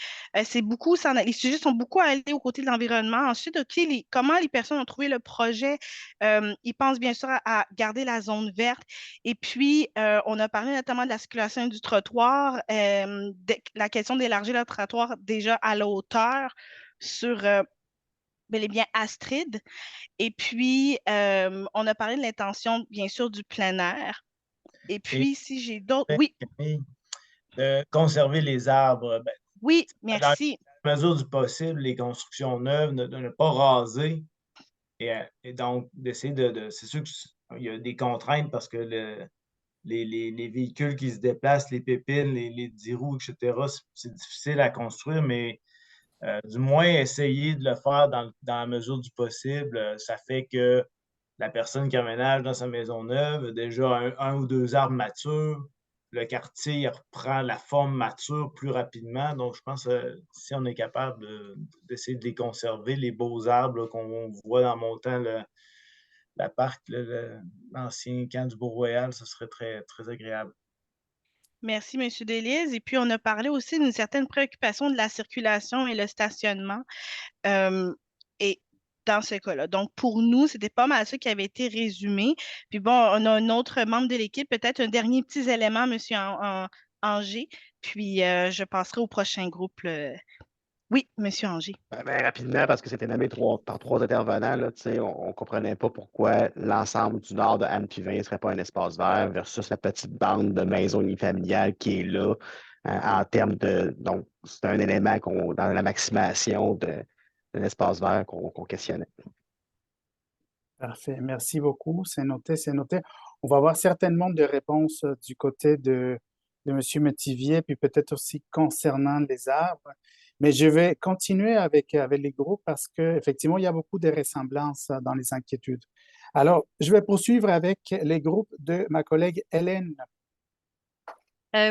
C'est beaucoup, les sujets sont beaucoup allés aux côtés de l'environnement. Ensuite, comment les personnes ont trouvé le projet. Ils pensent bien sûr à garder la zone verte. Et puis, on a parlé notamment de la circulation du trottoir, la question d'élargir le trottoir déjà à la hauteur sur bel et bien Astrid. Et puis, on a parlé de l'intention, bien sûr, du plein air. Et puis, si j'ai d'autres... Oui. De conserver les arbres. Ben, oui, merci. Dans la mesure du possible, les constructions neuves, de ne pas raser. Et donc, d'essayer de... C'est sûr qu'il y a des contraintes parce que les véhicules qui se déplacent, les pépines, les 10 roues, etc., c'est difficile à construire, mais du moins essayer de le faire dans la mesure du possible. Ça fait que la personne qui emménage dans sa maison neuve a déjà un ou deux arbres matures. Le quartier reprend la forme mature plus rapidement. Donc, je pense que si on est capable d'essayer de les conserver, les beaux arbres qu'on voit dans Montant, la parc, l'ancien camp du Beau-Royal, ce serait très, très agréable. Merci, M. Delise. Et puis, on a parlé aussi d'une certaine préoccupation de la circulation et le stationnement. Et dans ce cas-là. Donc, pour nous, c'était pas mal ça qui avait été résumé. Puis bon, on a un autre membre de l'équipe, peut-être un dernier petit élément, M. Anger. Puis, je passerai au prochain groupe. Oui, M. Anger. Ben, rapidement, parce que c'était nommé par trois intervenants, là, on ne comprenait pas pourquoi l'ensemble du nord de Anne-Pivin ne serait pas un espace vert versus la petite bande de maisons unifamiliales qui est là en termes de... Donc, c'est un élément dans la maximation de l'espace vert qu'on questionnait. Parfait. Merci beaucoup. C'est noté, c'est noté. On va avoir certainement des réponses du côté de M. Métivier, puis peut-être aussi concernant les arbres. Mais je vais continuer avec les groupes parce qu'effectivement, il y a beaucoup de ressemblances dans les inquiétudes. Alors, je vais poursuivre avec les groupes de ma collègue Hélène.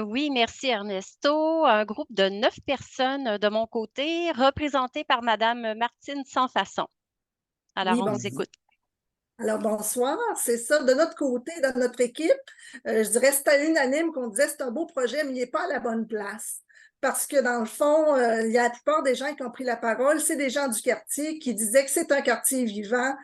Oui, merci Ernesto. Un groupe de 9 personnes de mon côté, représenté par Mme Martine Sansfaçon. Alors, on vous écoute. Alors, bonsoir. C'est ça. De notre côté, dans notre équipe, je dirais que c'était unanime qu'on disait que c'est un beau projet, mais il n'est pas à la bonne place. Parce que dans le fond, il y a la plupart des gens qui ont pris la parole, c'est des gens du quartier qui disaient que c'est un quartier vivant.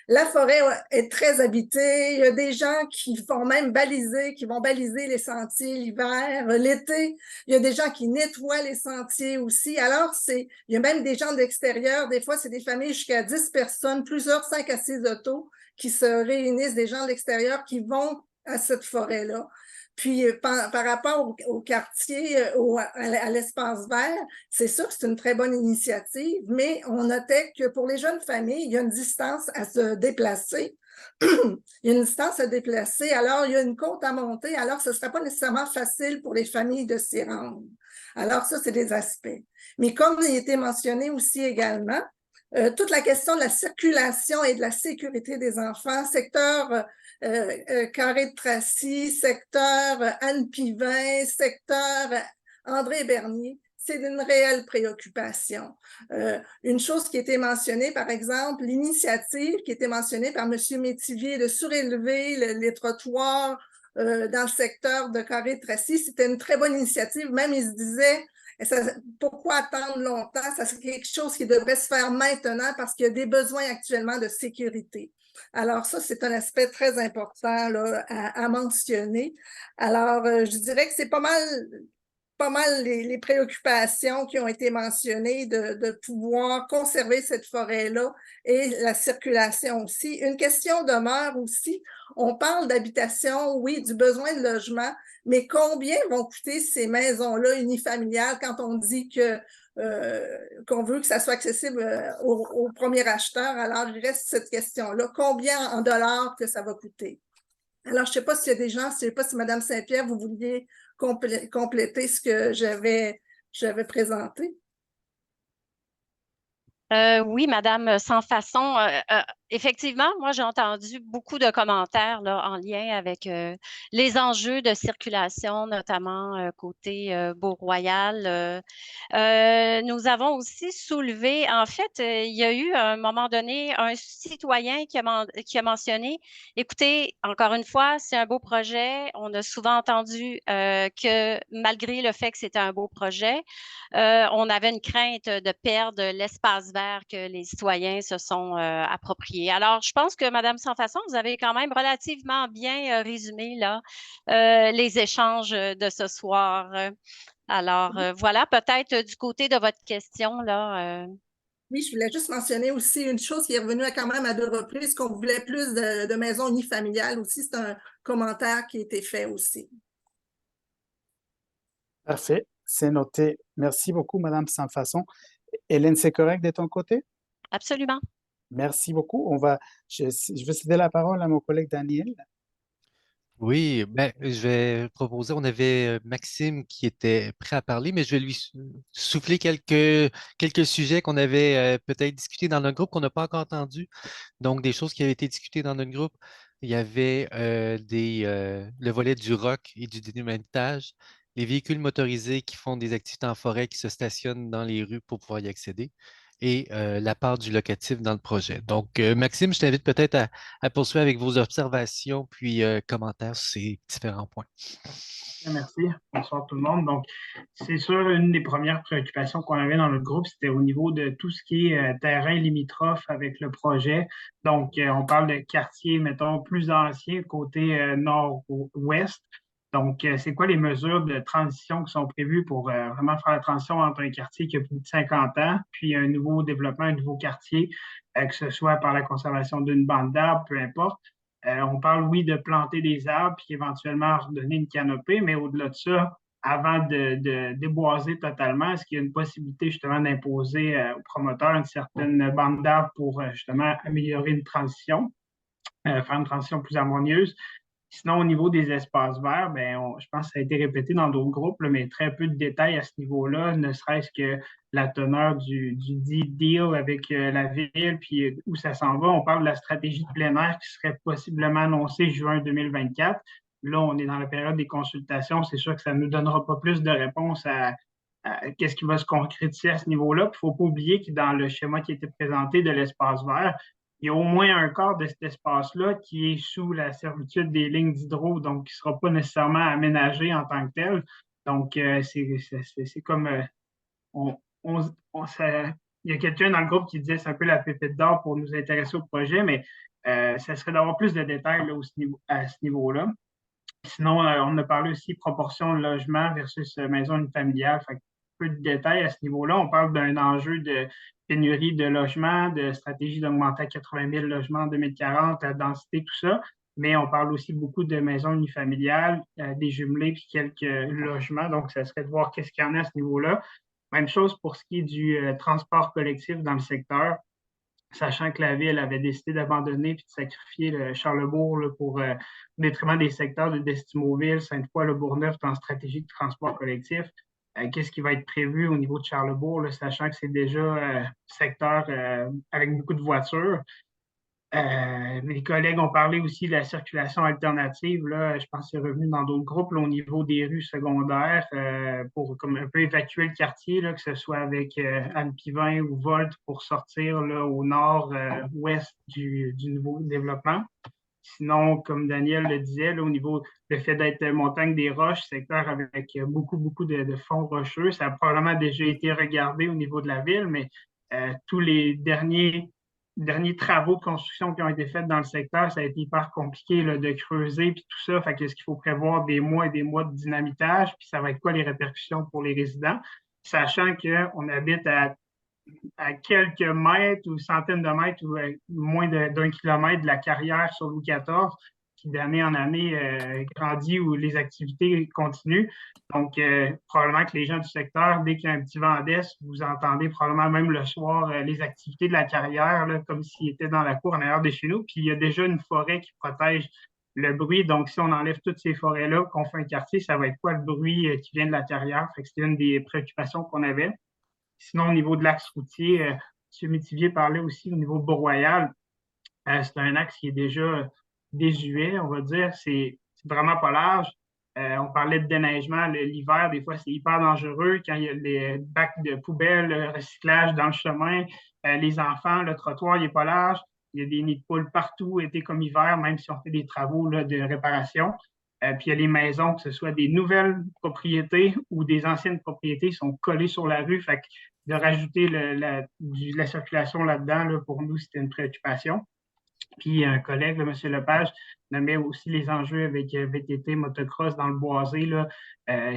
La forêt est très habitée. Il y a des gens qui vont même baliser, qui vont baliser les sentiers l'hiver. L'été, il y a des gens qui nettoient les sentiers aussi. Alors, il y a même des gens de l'extérieur. Des fois, c'est des familles jusqu'à 10 personnes, plusieurs 5 à 6 autos qui se réunissent, des gens de l'extérieur qui vont à cette forêt-là. Puis, par rapport au quartier, à l'espace vert, c'est sûr que c'est une très bonne initiative, mais on notait que pour les jeunes familles, il y a une distance à se déplacer. Il y a une distance à déplacer, alors il y a une côte à monter, alors ce ne serait pas nécessairement facile pour les familles de s'y rendre. Alors ça, c'est des aspects. Mais comme il a été mentionné aussi également, toute la question de la circulation et de la sécurité des enfants, secteur Carré de Tracy, secteur Anne-Pivin, secteur André Bernier, c'est d'une réelle préoccupation. Une chose qui a été mentionnée, par exemple, l'initiative qui a été mentionnée par M. Métivier de surélever les trottoirs dans le secteur de Carré de Tracy, c'était une très bonne initiative. Même, il se disait... pourquoi attendre longtemps? Ça, c'est quelque chose qui devrait se faire maintenant parce qu'il y a des besoins actuellement de sécurité. Alors ça, c'est un aspect très important là, à mentionner. Alors, je dirais que c'est pas mal les préoccupations qui ont été mentionnées de pouvoir conserver cette forêt-là et la circulation aussi. Une question demeure aussi. On parle d'habitation, oui, du besoin de logement, mais combien vont coûter ces maisons-là unifamiliales quand on dit qu'on veut que ça soit accessible au premier acheteur? Alors, il reste cette question-là. Combien en dollars que ça va coûter? Alors, je ne sais pas s'il y a des gens, je ne sais pas si Mme Saint-Pierre, vous vouliez compléter ce que j'avais présenté? Oui, Madame Sans Façon. Effectivement, moi, j'ai entendu beaucoup de commentaires là, en lien avec les enjeux de circulation, notamment côté Beau-Royal. Nous avons aussi soulevé, en fait, il y a eu à un moment donné un citoyen qui a mentionné, écoutez, encore une fois, c'est un beau projet. On a souvent entendu que malgré le fait que c'était un beau projet, on avait une crainte de perdre l'espace vert que les citoyens se sont appropriés. Alors, je pense que, Madame Sans Façon, vous avez quand même relativement bien résumé là, les échanges de ce soir. Alors, voilà, peut-être du côté de votre question, là. Oui, je voulais juste mentionner aussi une chose qui est revenue quand même à 2 reprises, qu'on voulait plus de maisons unifamiliales aussi. C'est un commentaire qui a été fait aussi. Parfait, c'est noté. Merci beaucoup, Madame Sans Façon. Hélène, c'est correct de ton côté? Absolument. Merci beaucoup. Je vais céder la parole à mon collègue Daniel. Oui, ben, je vais proposer, on avait Maxime qui était prêt à parler, mais je vais lui souffler quelques sujets qu'on avait peut-être discutés dans notre groupe qu'on n'a pas encore entendu. Donc, des choses qui avaient été discutées dans notre groupe. Il y avait le volet du ROC et du dynamitage, les véhicules motorisés qui font des activités en forêt, qui se stationnent dans les rues pour pouvoir y accéder, et la part du locatif dans le projet. Donc, Maxime, je t'invite peut-être à poursuivre avec vos observations puis commentaires sur ces différents points. Merci. Bonsoir tout le monde. Donc, c'est sûr, une des premières préoccupations qu'on avait dans notre groupe, c'était au niveau de tout ce qui est terrain limitrophe avec le projet. Donc, on parle de quartiers, mettons, plus anciens, côté nord-ouest. Donc, c'est quoi les mesures de transition qui sont prévues pour vraiment faire la transition entre un quartier qui a plus de 50 ans, puis un nouveau développement, un nouveau quartier, que ce soit par la conservation d'une bande d'arbres, peu importe. On parle, oui, de planter des arbres, puis éventuellement redonner une canopée, mais au-delà de ça, avant de déboiser totalement, est-ce qu'il y a une possibilité justement d'imposer aux promoteurs une certaine bande d'arbres pour justement améliorer une transition, faire une transition plus harmonieuse? Sinon, au niveau des espaces verts, je pense que ça a été répété dans d'autres groupes, là, mais très peu de détails à ce niveau-là, ne serait-ce que la teneur du deal avec la ville, puis où ça s'en va. On parle de la stratégie de plein air qui serait possiblement annoncée juin 2024. Là, on est dans la période des consultations. C'est sûr que ça ne nous donnera pas plus de réponses à qu'est-ce qui va se concrétiser à ce niveau-là. Il ne faut pas oublier que dans le schéma qui a été présenté de l'espace vert, il y a au moins un quart de cet espace-là qui est sous la servitude des lignes d'hydro, donc qui ne sera pas nécessairement aménagé en tant que tel. Donc, c'est comme... il y a quelqu'un dans le groupe qui disait que c'est un peu la pépite d'or pour nous intéresser au projet, mais ça serait d'avoir plus de détails là, à ce niveau-là. Sinon, on a parlé aussi proportion de logement versus maison unifamiliale. Fait peu de détails à ce niveau-là. On parle d'un enjeu de pénurie de logements, de stratégie d'augmenter à 80 000 logements en 2040, la densité, tout ça. Mais on parle aussi beaucoup de maisons unifamiliales, des jumelés, puis quelques logements. Donc, ça serait de voir qu'est-ce qu'il y en a à ce niveau-là. Même chose pour ce qui est du transport collectif dans le secteur, sachant que la ville avait décidé d'abandonner puis de sacrifier le Charlesbourg là, au détriment des secteurs de Destimoville, Sainte-Foy, Le Bourgneuf dans la stratégie de transport collectif. Qu'est-ce qui va être prévu au niveau de Charlesbourg, là, sachant que c'est déjà un secteur avec beaucoup de voitures. Mes collègues ont parlé aussi de la circulation alternative. Là, je pense que c'est revenu dans d'autres groupes là, au niveau des rues secondaires pour comme un peu évacuer le quartier, là, que ce soit avec Anne-Pivin ou Volt pour sortir là, au nord-ouest du nouveau développement. Sinon, comme Daniel le disait, là, au niveau du fait d'être montagne des roches, secteur avec beaucoup de fonds rocheux, ça a probablement déjà été regardé au niveau de la ville, mais tous les derniers travaux de construction qui ont été faits dans le secteur, ça a été hyper compliqué là, de creuser puis tout ça. Fait qu'est-ce qu'il faut prévoir des mois et des mois de dynamitage, puis ça va être quoi les répercussions pour les résidents, sachant qu'on habite à quelques mètres ou centaines de mètres ou moins d'1 kilomètre de la carrière sur Louis XIV, qui d'année en année grandit où les activités continuent. Donc, probablement que les gens du secteur, dès qu'il y a un petit vent d'est, vous entendez probablement même le soir les activités de la carrière, là, comme s'ils étaient dans la cour en arrière de chez nous. Puis, il y a déjà une forêt qui protège le bruit. Donc, si on enlève toutes ces forêts-là, qu'on fait un quartier, ça va être quoi le bruit qui vient de la carrière? Fait que c'était une des préoccupations qu'on avait. Sinon, au niveau de l'axe routier, M. Métivier parlait aussi au niveau de Beau-Royal. C'est un axe qui est déjà désuet, on va dire. C'est vraiment pas large. On parlait de déneigement l'hiver, des fois c'est hyper dangereux quand il y a les bacs de poubelles, le recyclage dans le chemin, les enfants, le trottoir il n'est pas large, il y a des nids de poules partout, été comme hiver, même si on fait des travaux là, de réparation. Puis il y a les maisons, que ce soit des nouvelles propriétés ou des anciennes propriétés, sont collées sur la rue. Fait que de rajouter la circulation là-dedans, là, pour nous, c'était une préoccupation. Puis un collègue, là, M. Lepage, nommait aussi les enjeux avec VTT, motocross dans le boisé. Là.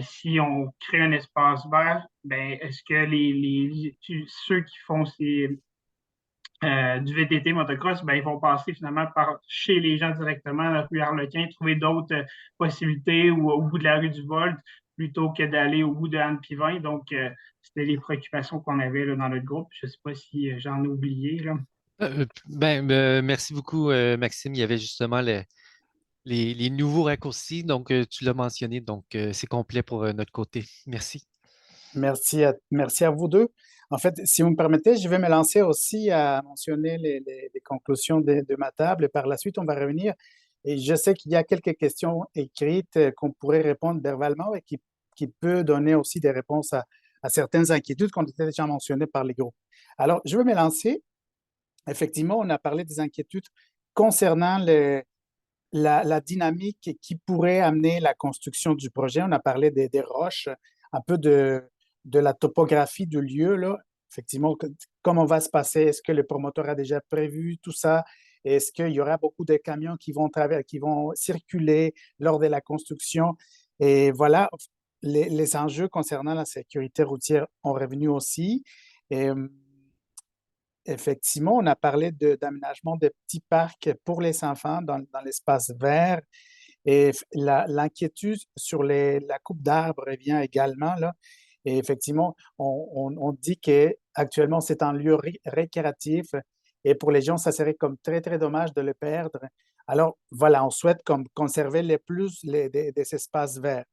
Si on crée un espace vert, ben, est-ce que ceux qui font du VTT, motocross, ben, ils vont passer finalement par chez les gens directement, la rue Arlequin, trouver d'autres possibilités ou au bout de la rue du Volt plutôt que d'aller au bout de Anne-Pivin. Donc, c'était les préoccupations qu'on avait là, dans notre groupe. Je ne sais pas si j'en ai oublié. Là. Merci beaucoup, Maxime. Il y avait justement les nouveaux raccourcis, donc tu l'as mentionné, donc c'est complet pour notre côté. Merci. Merci à vous deux. En fait, si vous me permettez, je vais me lancer aussi à mentionner les conclusions de ma table et par la suite, on va revenir. Et je sais qu'il y a quelques questions écrites qu'on pourrait répondre verbalement et qui peut donner aussi des réponses à certaines inquiétudes qui ont été déjà mentionnées par les groupes. Alors, je vais me lancer. Effectivement, on a parlé des inquiétudes concernant la dynamique qui pourrait amener la construction du projet. On a parlé des roches, un peu de la topographie du lieu, là. Effectivement, comment va se passer? Est-ce que le promoteur a déjà prévu tout ça? Est-ce qu'il y aura beaucoup de camions qui vont circuler lors de la construction? Et voilà, les enjeux concernant la sécurité routière ont revenu aussi. Et, effectivement, on a parlé d'aménagement de petits parcs pour les enfants dans l'espace vert. Et l'inquiétude sur la coupe d'arbres revient également, là. Et effectivement, on dit qu'actuellement, c'est un lieu récréatif et pour les gens, ça serait comme très, très dommage de le perdre. Alors, voilà, on souhaite conserver des espaces verts.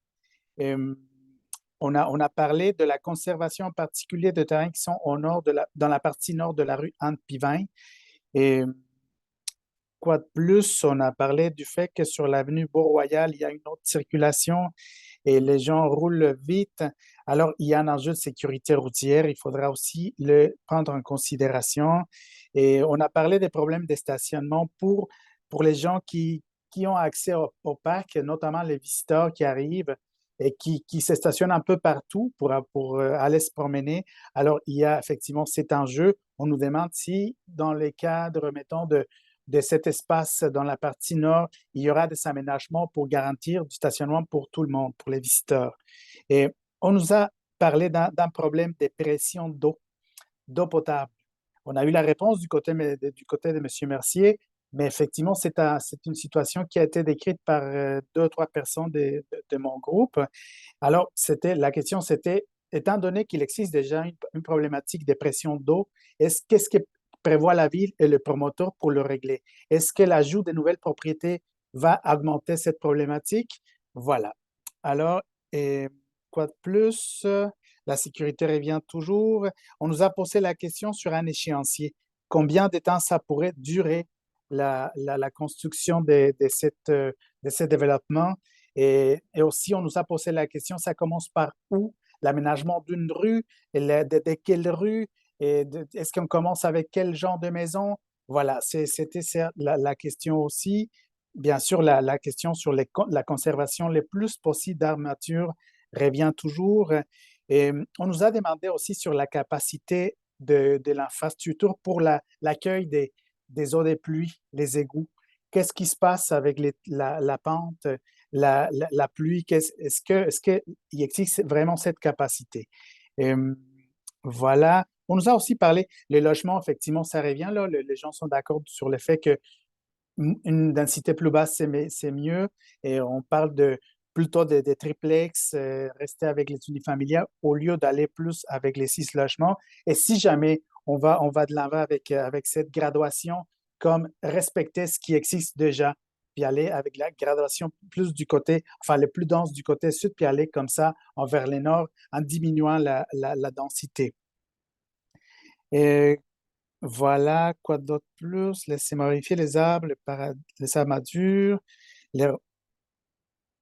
Et, on a parlé de la conservation en particulier de terrains qui sont dans la partie nord de la rue Anne-Pivin. Et quoi de plus, on a parlé du fait que sur l'avenue Beau-Royal, il y a une autre circulation et les gens roulent vite. Alors, il y a un enjeu de sécurité routière, il faudra aussi le prendre en considération. Et on a parlé des problèmes de stationnement pour les gens qui ont accès au parc, notamment les visiteurs qui arrivent et qui se stationnent un peu partout pour aller se promener. Alors, il y a effectivement cet enjeu. On nous demande si, dans les cadres, mettons, de cet espace dans la partie nord, il y aura des aménagements pour garantir du stationnement pour tout le monde, pour les visiteurs. Et on nous a parlé d'un problème de pression d'eau potable. On a eu la réponse du côté de M. Mercier, mais effectivement, c'est une situation qui a été décrite par 2 ou 3 personnes de mon groupe. Alors, la question, c'était, étant donné qu'il existe déjà une problématique de pression d'eau, qu'est-ce que prévoit la ville et le promoteur pour le régler? Est-ce que l'ajout de nouvelles propriétés va augmenter cette problématique? Voilà. Alors, quoi de plus? La sécurité revient toujours. On nous a posé la question sur un échéancier. Combien de temps ça pourrait durer la construction de ces développements? Et aussi, on nous a posé la question, ça commence par où? L'aménagement d'une rue? De quelle rue? Est-ce qu'on commence avec quel genre de maison? Voilà, c'était la question aussi. Bien sûr, la question sur la conservation le plus possible d'armature revient toujours. Et on nous a demandé aussi sur la capacité de l'infrastructure pour l'accueil des eaux de pluie, les égouts. Qu'est-ce qui se passe avec la pente, la pluie? Est-ce qu'il existe vraiment cette capacité? Et, voilà. On nous a aussi parlé, les logements, effectivement, ça revient là. Les gens sont d'accord sur le fait qu'une densité plus basse, c'est mieux. Et on parle plutôt des triplex, rester avec les unifamiliales au lieu d'aller plus avec les 6 logements. Et si jamais on va de l'avant avec cette graduation, comme respecter ce qui existe déjà puis aller avec la graduation plus du côté, enfin le plus dense du côté sud, puis aller comme ça vers le nord en diminuant la densité. Et voilà, quoi d'autre plus? Laissez-moi vérifier les arbres, les arbres matures.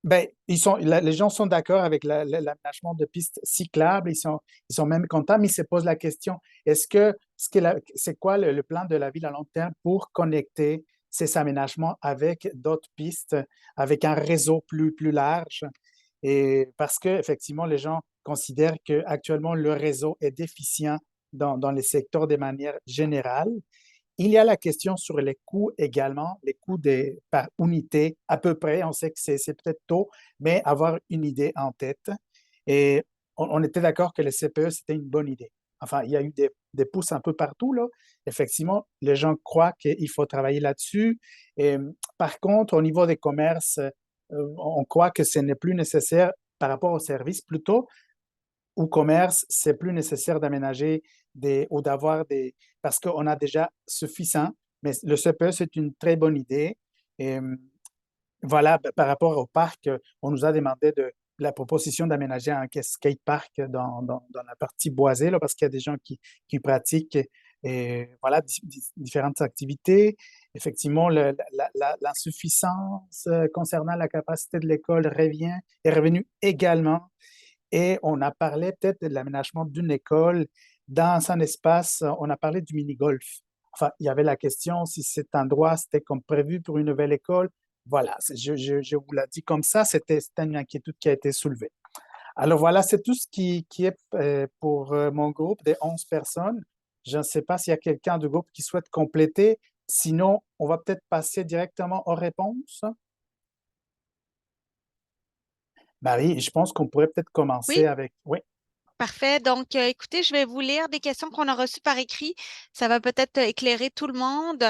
Ben, les gens sont d'accord avec l'aménagement de pistes cyclables, ils sont même contents, mais ils se posent la question, c'est quoi le plan de la ville à long terme pour connecter ces aménagements avec d'autres pistes, avec un réseau plus large? Et parce qu'effectivement, les gens considèrent qu'actuellement, le réseau est déficient dans les secteurs de manière générale. Il y a la question sur les coûts également, les coûts par unité à peu près. On sait que c'est peut-être tôt, mais avoir une idée en tête. Et on était d'accord que le CPE, c'était une bonne idée. Enfin, il y a eu des pouces un peu partout, là. Effectivement, les gens croient qu'il faut travailler là-dessus. Et, par contre, au niveau des commerces, on croit que ce n'est plus nécessaire par rapport aux services plutôt. Au commerce, c'est plus nécessaire d'aménager ou d'avoir parce qu'on a déjà suffisant, mais le CPE, c'est une très bonne idée. Et voilà, par rapport au parc, on nous a demandé la proposition d'aménager un skate park dans la partie boisée, là, parce qu'il y a des gens qui pratiquent voilà, différentes activités. Effectivement, l'insuffisance concernant la capacité de l'école est revenue également. Et on a parlé peut-être de l'aménagement d'une école dans un espace, on a parlé du mini-golf. Enfin, il y avait la question si cet endroit, c'était comme prévu pour une nouvelle école. Voilà, je vous l'ai dit comme ça, c'était une inquiétude qui a été soulevée. Alors voilà, c'est tout ce qui est pour mon groupe de 11 personnes. Je ne sais pas s'il y a quelqu'un du groupe qui souhaite compléter. Sinon, on va peut-être passer directement aux réponses. Marie, je pense qu'on pourrait peut-être commencer avec... Oui. Parfait. Donc, écoutez, je vais vous lire des questions qu'on a reçues par écrit. Ça va peut-être éclairer tout le monde.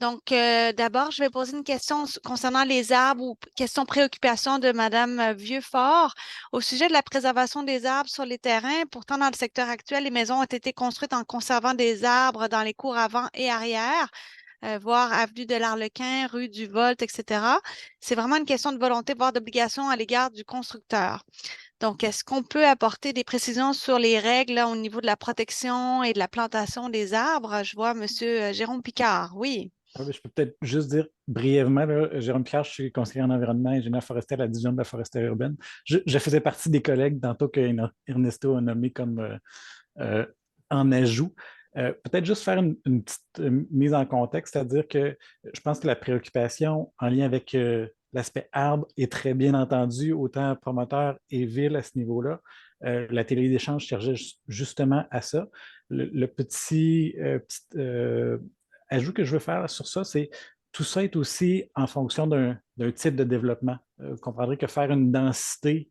Donc, d'abord, je vais poser une question concernant les arbres ou question préoccupation de Madame Vieux-Fort au sujet de la préservation des arbres sur les terrains. Pourtant, dans le secteur actuel, les maisons ont été construites en conservant des arbres dans les cours avant et arrière. Voire avenue de l'Arlequin, rue du Volt, etc. C'est vraiment une question de volonté, voire d'obligation à l'égard du constructeur. Donc, est-ce qu'on peut apporter des précisions sur les règles là, au niveau de la protection et de la plantation des arbres? Je vois M. Jérôme Picard, oui. Je peux peut-être juste dire brièvement, là, Jérôme Picard, je suis conseiller en environnement et ingénieur forestier à la division de la foresterie urbaine. Je faisais partie des collègues tantôt que Ernesto a nommé comme en ajout. Peut-être juste faire une petite mise en contexte, c'est-à-dire que je pense que la préoccupation en lien avec l'aspect arbre est très bien entendu, autant promoteur et ville à ce niveau-là. L'atelier d'échange cherchait justement à ça. Le petit ajout que je veux faire sur ça, c'est tout ça est aussi en fonction d'un type de développement. Vous comprendrez que faire une densité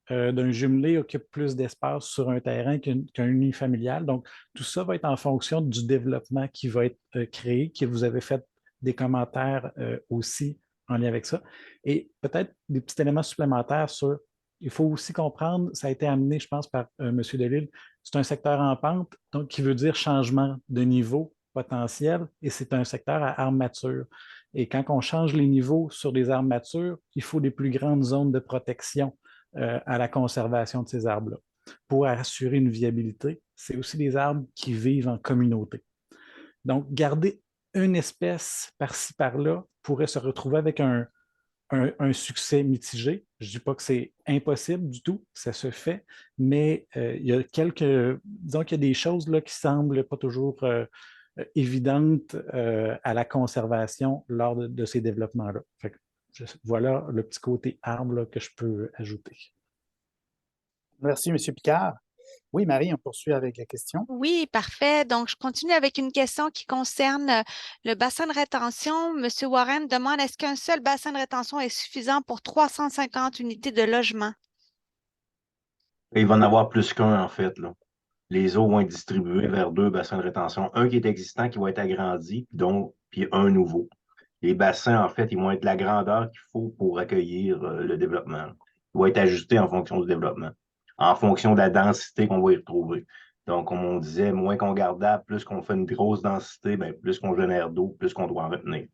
d'un jumelé occupe plus d'espace sur un terrain qu'un unifamilial. Donc, tout ça va être en fonction du développement qui va être créé, que vous avez fait des commentaires aussi en lien avec ça. Et peut-être des petits éléments supplémentaires sur, il faut aussi comprendre, ça a été amené, je pense, par M. Delisle, c'est un secteur en pente, donc qui veut dire changement de niveau potentiel, et c'est un secteur à arbres matures. Et quand on change les niveaux sur des arbres matures, il faut des plus grandes zones de protection à la conservation de ces arbres-là. Pour assurer une viabilité, c'est aussi des arbres qui vivent en communauté. Donc, garder une espèce par-ci, par-là pourrait se retrouver avec un succès mitigé. Je ne dis pas que c'est impossible du tout, ça se fait, mais il y a disons qu'il y a des choses là, qui ne semblent pas toujours évidentes à la conservation lors de ces développements-là. Voilà le petit côté arbre là, que je peux ajouter. Merci, M. Picard. Oui, Marie, on poursuit avec la question. Oui, parfait. Donc, je continue avec une question qui concerne le bassin de rétention. M. Warren demande, est-ce qu'un seul bassin de rétention est suffisant pour 350 unités de logement? Il va en avoir plus qu'un, en fait, là. Les eaux vont être distribuées vers 2 bassins de rétention. Un qui est existant, qui va être agrandi, puis un nouveau. Les bassins, en fait, ils vont être la grandeur qu'il faut pour accueillir le développement. Ils vont être ajustés en fonction du développement, en fonction de la densité qu'on va y retrouver. Donc, comme on disait, moins qu'on garde d'arbres, plus qu'on fait une grosse densité, bien, plus qu'on génère d'eau, plus qu'on doit en retenir.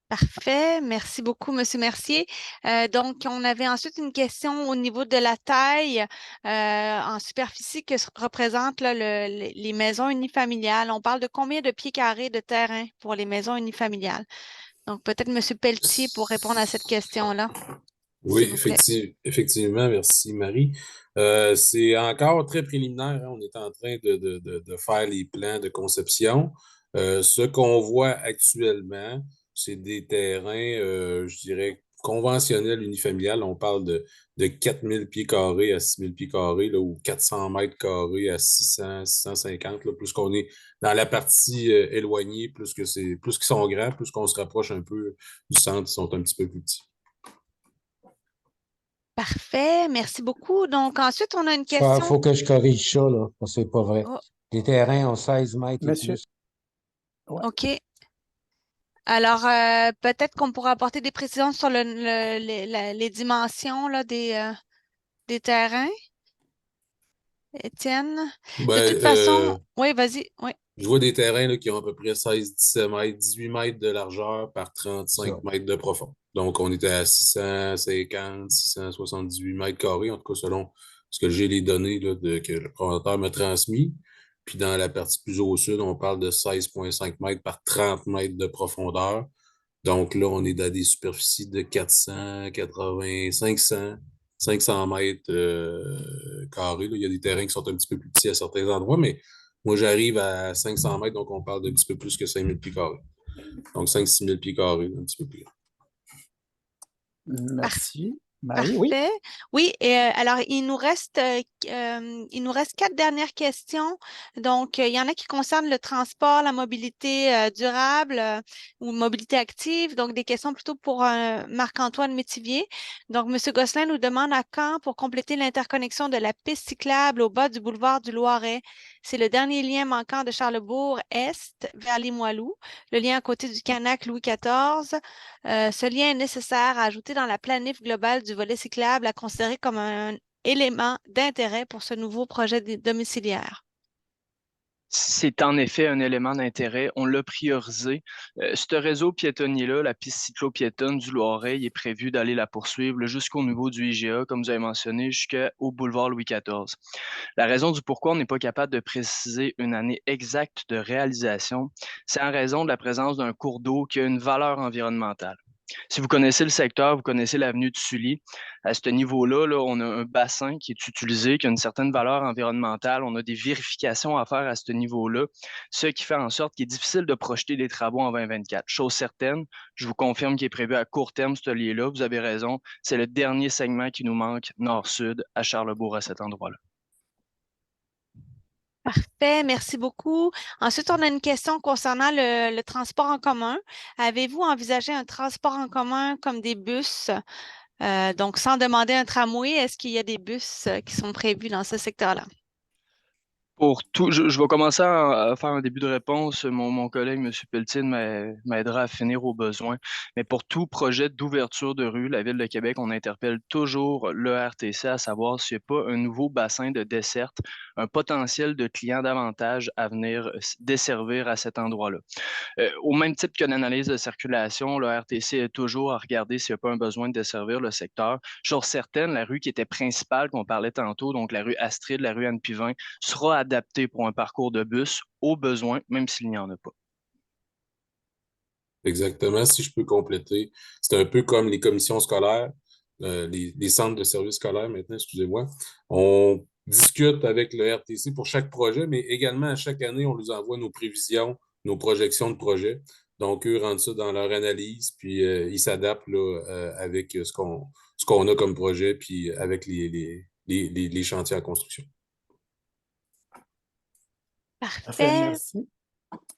Parfait. Merci beaucoup, M. Mercier. Donc, on avait ensuite une question au niveau de la taille en superficie que représentent là, les maisons unifamiliales. On parle de combien de pieds carrés de terrain pour les maisons unifamiliales? Donc, peut-être M. Pelletier pour répondre à cette question-là. Oui, S'il vous plaît. effectivement, merci Marie. C'est encore très préliminaire, hein. On est en train de faire les plans de conception. Ce qu'on voit actuellement, c'est des terrains, je dirais, conventionnels unifamiliales. On parle de 4000 pieds carrés à 6000 pieds carrés, là, ou 400 mètres carrés à 600, 650, là, plus qu'on est dans la partie éloignée, plus qu'ils sont grands, plus qu'on se rapproche un peu du centre, ils sont un petit peu plus petits. Parfait, merci beaucoup. Donc, ensuite, on a une Il question. faut que je corrige ça, là, parce que c'est pas vrai. Oh, Les terrains ont 16 mètres et Monsieur, plus. ouais. OK. Alors, peut-être qu'on pourra apporter des précisions sur les dimensions là, des terrains. Étienne. De toute façon, oui, vas-y. Oui. Je vois des terrains là, qui ont à peu près 16, 17 mètres, 18 mètres de largeur par 35 mètres de profond. Donc, on était à 650, 678 mètres carrés, en tout cas selon ce que j'ai les données là, que le promoteur m'a transmis. Puis dans la partie plus au sud, on parle de 16,5 mètres par 30 mètres de profondeur. Donc là, on est dans des superficies de 480, 500 mètres carrés. Là. Il y a des terrains qui sont un petit peu plus petits à certains endroits, mais moi, j'arrive à 500 mètres, donc on parle d'un petit peu plus que 5000 pieds carrés. Donc 5-6 000 pieds carrés, un petit peu plus. Merci. Marie, oui. Parfait. Oui, et alors il nous reste 4 dernières questions. Donc, il y en a qui concernent le transport, la mobilité durable ou mobilité active. Donc, des questions plutôt pour Marc-Antoine Métivier. Donc, M. Gosselin nous demande à quand pour compléter l'interconnexion de la piste cyclable au bas du boulevard du Loiret. C'est le dernier lien manquant de Charlesbourg-Est vers Limoilou, le lien à côté du Canac Louis XIV. Ce lien est nécessaire à ajouter dans la planif globale du volet cyclable à considérer comme un élément d'intérêt pour ce nouveau projet domiciliaire. C'est en effet un élément d'intérêt. On l'a priorisé. Ce réseau piétonnier-là, la piste cyclo-piétonne du Loiret, il est prévu d'aller la poursuivre jusqu'au niveau du IGA, comme vous avez mentionné, jusqu'au boulevard Louis XIV. La raison du pourquoi on n'est pas capable de préciser une année exacte de réalisation, c'est en raison de la présence d'un cours d'eau qui a une valeur environnementale. Si vous connaissez le secteur, vous connaissez l'avenue de Sully. À ce niveau-là, là, on a un bassin qui est utilisé, qui a une certaine valeur environnementale. On a des vérifications à faire à ce niveau-là, ce qui fait en sorte qu'il est difficile de projeter des travaux en 2024. Chose certaine, je vous confirme qu'il est prévu à court terme, ce lien-là. Vous avez raison, c'est le dernier segment qui nous manque nord-sud à Charlesbourg à cet endroit-là. Parfait, merci beaucoup. Ensuite, on a une question concernant le transport en commun. Avez-vous envisagé un transport en commun comme des bus? Donc, sans demander un tramway, est-ce qu'il y a des bus qui sont prévus dans ce secteur-là? Pour tout, je vais commencer à faire un début de réponse. Mon collègue, M. Pelletier, m'aidera à finir au besoin. Mais pour tout projet d'ouverture de rue, la Ville de Québec, on interpelle toujours le RTC à savoir s'il n'y a pas un nouveau bassin de desserte, un potentiel de clients davantage à venir desservir à cet endroit-là. Au même titre que l'analyse de circulation, le RTC est toujours à regarder s'il n'y a pas un besoin de desservir le secteur. Chose certaine, la rue qui était principale, qu'on parlait tantôt, donc la rue Astrid, la rue Anne-Pivin, sera adaptée pour un parcours de bus au besoin, même s'il n'y en a pas. Exactement, si je peux compléter. C'est un peu comme les commissions scolaires, les centres de services scolaires maintenant, excusez-moi. On discute avec le RTC pour chaque projet, mais également à chaque année, on nous envoie nos prévisions, nos projections de projet. Donc, eux rentrent ça dans leur analyse, puis ils s'adaptent là, avec ce qu'on a comme projet, puis avec les chantiers en construction. Parfait. Merci.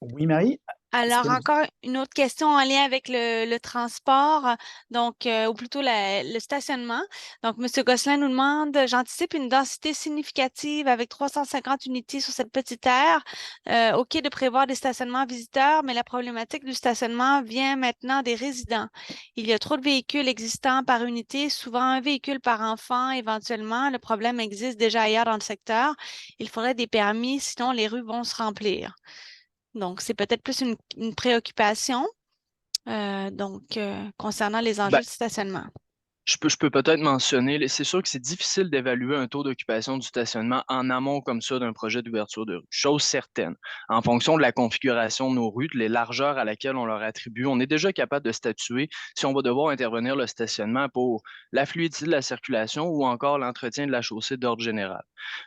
Oui, Marie? Alors, encore une autre question en lien avec le transport, donc, ou plutôt le stationnement. Donc, M. Gosselin nous demande, j'anticipe une densité significative avec 350 unités sur cette petite aire. OK de prévoir des stationnements visiteurs, mais la problématique du stationnement vient maintenant des résidents. Il y a trop de véhicules existants par unité, souvent un véhicule par enfant éventuellement. Le problème existe déjà ailleurs dans le secteur. Il faudrait des permis, sinon les rues vont se remplir. Donc, c'est peut-être plus une préoccupation. concernant les enjeux Ben, de stationnement. Je peux peut-être mentionner, c'est sûr que c'est difficile d'évaluer un taux d'occupation du stationnement en amont comme ça d'un projet d'ouverture de rue. Chose certaine, en fonction de la configuration de nos rues, de les largeurs à laquelle on leur attribue, on est déjà capable de statuer si on va devoir intervenir le stationnement pour la fluidité de la circulation ou encore l'entretien de la chaussée d'ordre général.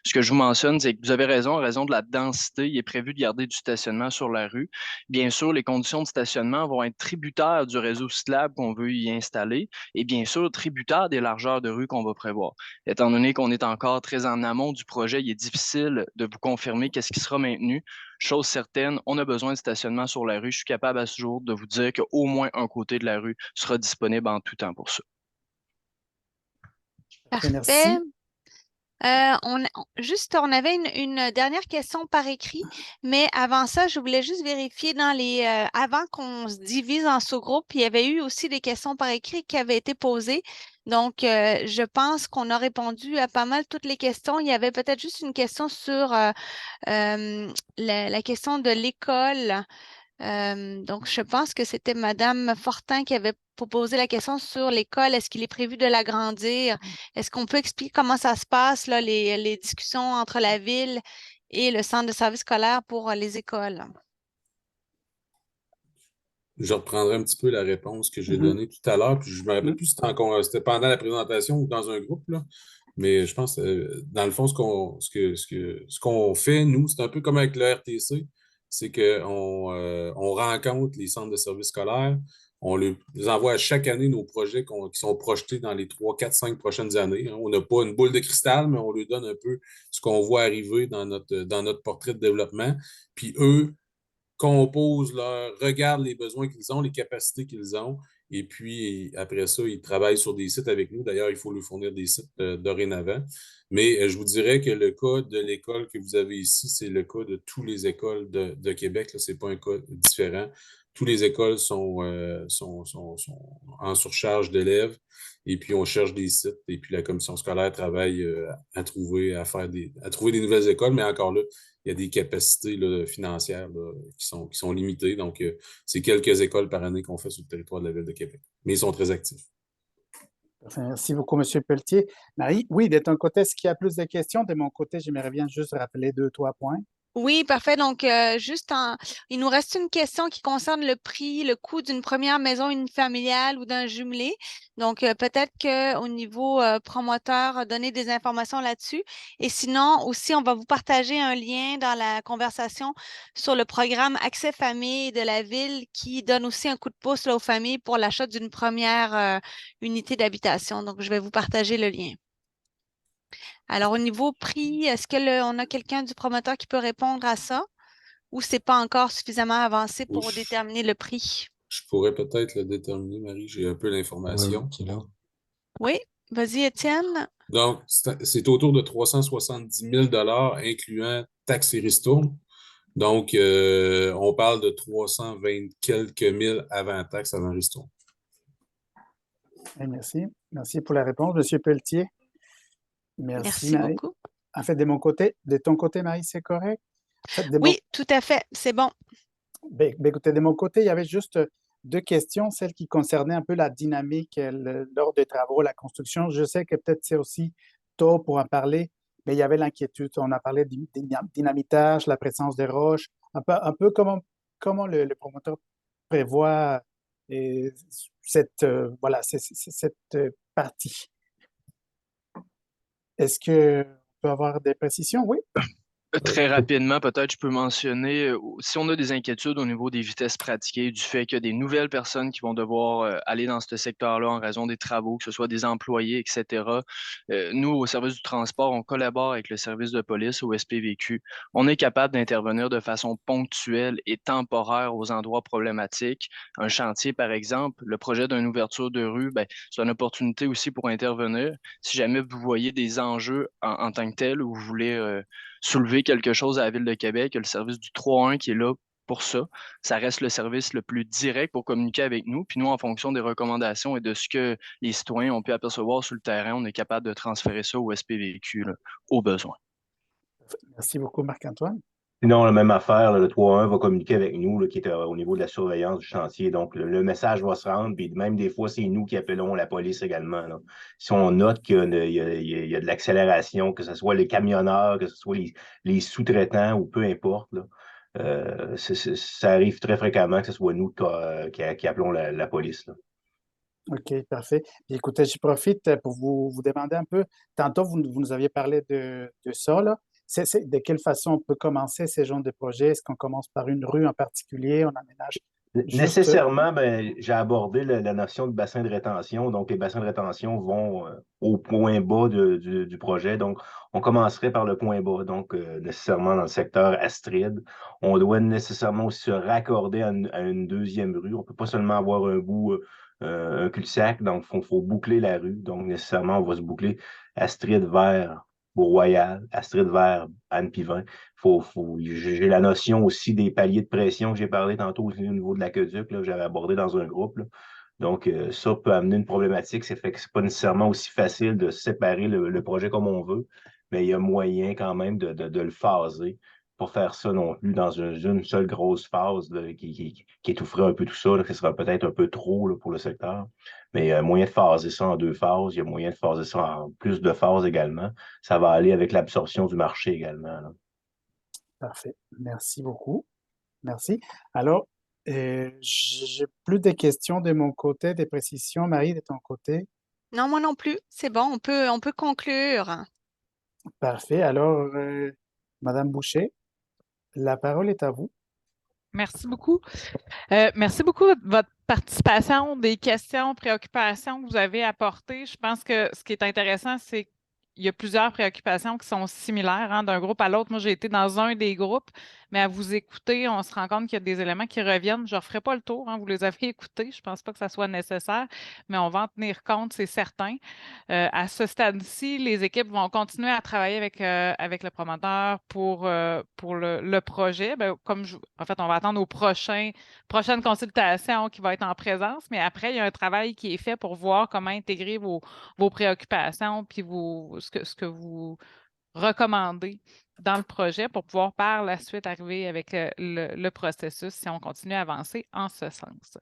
Ce que je vous mentionne, c'est que vous avez raison, en raison de la densité, il est prévu de garder du stationnement sur la rue. Bien sûr, les conditions de stationnement vont être tributaires du réseau cyclable qu'on veut y installer et bien sûr tributaire des largeurs de rue qu'on va prévoir. Étant donné qu'on est encore très en amont du projet, il est difficile de vous confirmer qu'est-ce qui sera maintenu. Chose certaine, on a besoin de stationnement sur la rue. Je suis capable à ce jour de vous dire qu'au moins un côté de la rue sera disponible en tout temps pour ça. Parfait. Merci. On avait une dernière question par écrit, mais avant ça, je voulais juste vérifier avant qu'on se divise en sous-groupes, il y avait eu aussi des questions par écrit qui avaient été posées. Donc, je pense qu'on a répondu à pas mal toutes les questions. Il y avait peut-être juste une question sur la question de l'école. Donc, je pense que c'était Madame Fortin qui avait posé la question sur l'école. Est-ce qu'il est prévu de l'agrandir? Est-ce qu'on peut expliquer comment ça se passe, là, les discussions entre la ville et le centre de service scolaire pour les écoles? Je reprendrai un petit peu la réponse que j'ai donnée tout à l'heure, puis je me rappelle plus si c'était pendant la présentation ou dans un groupe, là. Mais je pense, dans le fond, ce qu'on fait, nous, c'est un peu comme avec le RTC, c'est qu'on on rencontre les centres de services scolaires, on les envoie à chaque année nos projets qui sont projetés dans les 3, 4, 5 prochaines années, hein. On n'a pas une boule de cristal, mais on leur donne un peu ce qu'on voit arriver dans notre portrait de développement. Puis eux, regardent les besoins qu'ils ont, les capacités qu'ils ont, et puis après ça, ils travaillent sur des sites avec nous. D'ailleurs, il faut leur fournir des sites dorénavant. Mais je vous dirais que le cas de l'école que vous avez ici, c'est le cas de toutes les écoles de Québec. Ce n'est pas un cas différent. Toutes les écoles sont en surcharge d'élèves, et puis on cherche des sites, et puis la commission scolaire travaille à trouver des nouvelles écoles, mais encore là, il y a des capacités là, financières là, qui sont limitées. Donc, c'est quelques écoles par année qu'on fait sur le territoire de la Ville de Québec. Mais ils sont très actifs. Merci beaucoup, M. Pelletier. Marie, oui, de ton côté, est-ce qu'il y a plus de questions? De mon côté, j'aimerais bien juste rappeler 2-3 points. Oui, parfait. Donc, il nous reste une question qui concerne le prix, le coût d'une première maison unifamiliale ou d'un jumelé. Donc, peut-être qu'au niveau promoteur, donner des informations là-dessus. Et sinon, aussi, on va vous partager un lien dans la conversation sur le programme Accès Famille de la Ville qui donne aussi un coup de pouce là, aux familles pour l'achat d'une première unité d'habitation. Donc, je vais vous partager le lien. Alors, au niveau prix, est-ce qu'on a quelqu'un du promoteur qui peut répondre à ça ou c'est pas encore suffisamment avancé pour déterminer le prix? Je pourrais peut-être le déterminer, Marie. J'ai un peu l'information. Oui, vas-y, Étienne. Donc, c'est autour de 370 000 incluant taxes et ristournes. Donc, on parle de 320 quelques mille avant taxes, avant ristournes. Merci. Merci pour la réponse, M. Pelletier. Merci Marie. beaucoup. En fait, de ton côté, Marie, c'est correct? En fait, oui, tout à fait. C'est bon. Écoutez, de mon côté, il y avait juste 2 questions, celle qui concernait un peu la dynamique lors des travaux, la construction. Je sais que peut-être c'est aussi tôt pour en parler, mais il y avait l'inquiétude. On a parlé du dynamitage, la présence des roches, un peu comment le promoteur prévoit cette partie. Est-ce qu'on peut avoir des précisions? Oui. Très rapidement, peut-être, je peux mentionner, si on a des inquiétudes au niveau des vitesses pratiquées, du fait qu'il y a des nouvelles personnes qui vont devoir aller dans ce secteur-là en raison des travaux, que ce soit des employés, etc. Nous, au service du transport, on collabore avec le service de police au SPVQ. On est capable d'intervenir de façon ponctuelle et temporaire aux endroits problématiques. Un chantier, par exemple, le projet d'une ouverture de rue, c'est une opportunité aussi pour intervenir. Si jamais vous voyez des enjeux en tant que tel ou vous voulez soulever quelque chose à la Ville de Québec, il y a le service du 3-1 qui est là pour ça. Ça reste le service le plus direct pour communiquer avec nous. Puis nous, en fonction des recommandations et de ce que les citoyens ont pu apercevoir sur le terrain, on est capable de transférer ça au SPVQ là, au besoin. Merci beaucoup, Marc-Antoine. Sinon, la même affaire, là, le 3-1 va communiquer avec nous, là, qui est au niveau de la surveillance du chantier. Donc, le message va se rendre, puis même des fois, c'est nous qui appelons la police également, là. Si on note qu'il y a de l'accélération, que ce soit les camionneurs, que ce soit les sous-traitants ou peu importe, là, ça arrive très fréquemment que ce soit nous qui appelons la police, là. OK, parfait. Puis écoutez, j'y profite pour vous demander un peu. Tantôt, vous nous aviez parlé de ça, là. De quelle façon on peut commencer ces genres de projets? Est-ce qu'on commence par une rue en particulier? On aménage juste. Nécessairement, j'ai abordé la notion de bassin de rétention. Donc, les bassins de rétention vont au point bas du projet. Donc, on commencerait par le point bas, donc nécessairement dans le secteur Astrid. On doit nécessairement aussi se raccorder à une deuxième rue. On ne peut pas seulement avoir un bout, un cul-de-sac. Donc, il faut boucler la rue. Donc, nécessairement, on va se boucler Astrid vers Beau-Royal, Astrid vers Anne-Pivin. J'ai la notion aussi des paliers de pression que j'ai parlé tantôt aussi au niveau de l'aqueduc, là, que j'avais abordé dans un groupe, là. Donc, ça peut amener une problématique. C'est fait que c'est pas nécessairement aussi facile de séparer le projet comme on veut, mais il y a moyen quand même de le phaser. Pas faire ça non plus dans une seule grosse phase là, qui étoufferait un peu tout ça, là, qui sera peut-être un peu trop là, pour le secteur. Mais il y a moyen de phaser ça en 2 phases. Il y a moyen de phaser ça en plus de phases également. Ça va aller avec l'absorption du marché également, là. Parfait. Merci beaucoup. Merci. Alors, j'ai plus de questions de mon côté, des précisions. Marie, de ton côté? Non, moi non plus. C'est bon, on peut conclure. Parfait. Alors, Madame Boucher, la parole est à vous. Merci beaucoup. Merci beaucoup de votre participation, des questions, préoccupations que vous avez apportées. Je pense que ce qui est intéressant, c'est qu'il y a plusieurs préoccupations qui sont similaires, hein, d'un groupe à l'autre. Moi, j'ai été dans un des groupes, mais à vous écouter, on se rend compte qu'il y a des éléments qui reviennent. Je ne referai pas le tour, hein, vous les avez écoutés. Je ne pense pas que ça soit nécessaire, mais on va en tenir compte, c'est certain. À ce stade-ci, les équipes vont continuer à travailler avec le promoteur pour le projet. Ben, en fait, on va attendre aux prochaines consultations qui vont être en présence, mais après, il y a un travail qui est fait pour voir comment intégrer vos préoccupations puis ce que vous recommandez dans le projet pour pouvoir par la suite arriver avec le processus si on continue à avancer en ce sens.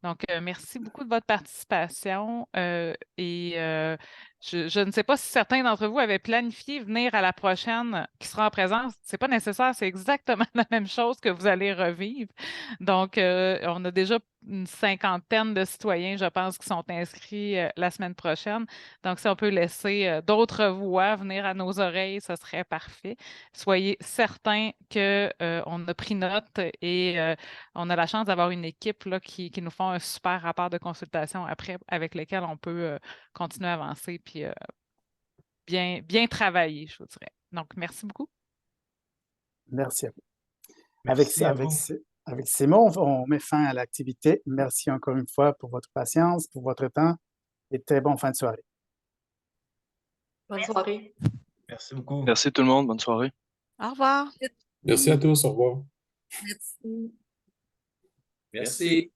Donc, merci beaucoup de votre participation je ne sais pas si certains d'entre vous avaient planifié venir à la prochaine qui sera en présence. Ce n'est pas nécessaire, c'est exactement la même chose que vous allez revivre. Donc, on a déjà une 50aine de citoyens, je pense, qui sont inscrits la semaine prochaine. Donc, si on peut laisser d'autres voix venir à nos oreilles, ce serait parfait. Soyez certains qu'on a pris note et on a la chance d'avoir une équipe là, qui nous font un super rapport de consultation après avec lequel on peut continuer à avancer puis bien travailler, je vous dirais. Donc, merci beaucoup. Merci à vous. Merci à vous. Avec ces mots, on met fin à l'activité. Merci encore une fois pour votre patience, pour votre temps et très bonne fin de soirée. Bonne soirée. Merci beaucoup. Merci tout le monde. Bonne soirée. Au revoir. Merci à tous. Au revoir. Merci. Merci.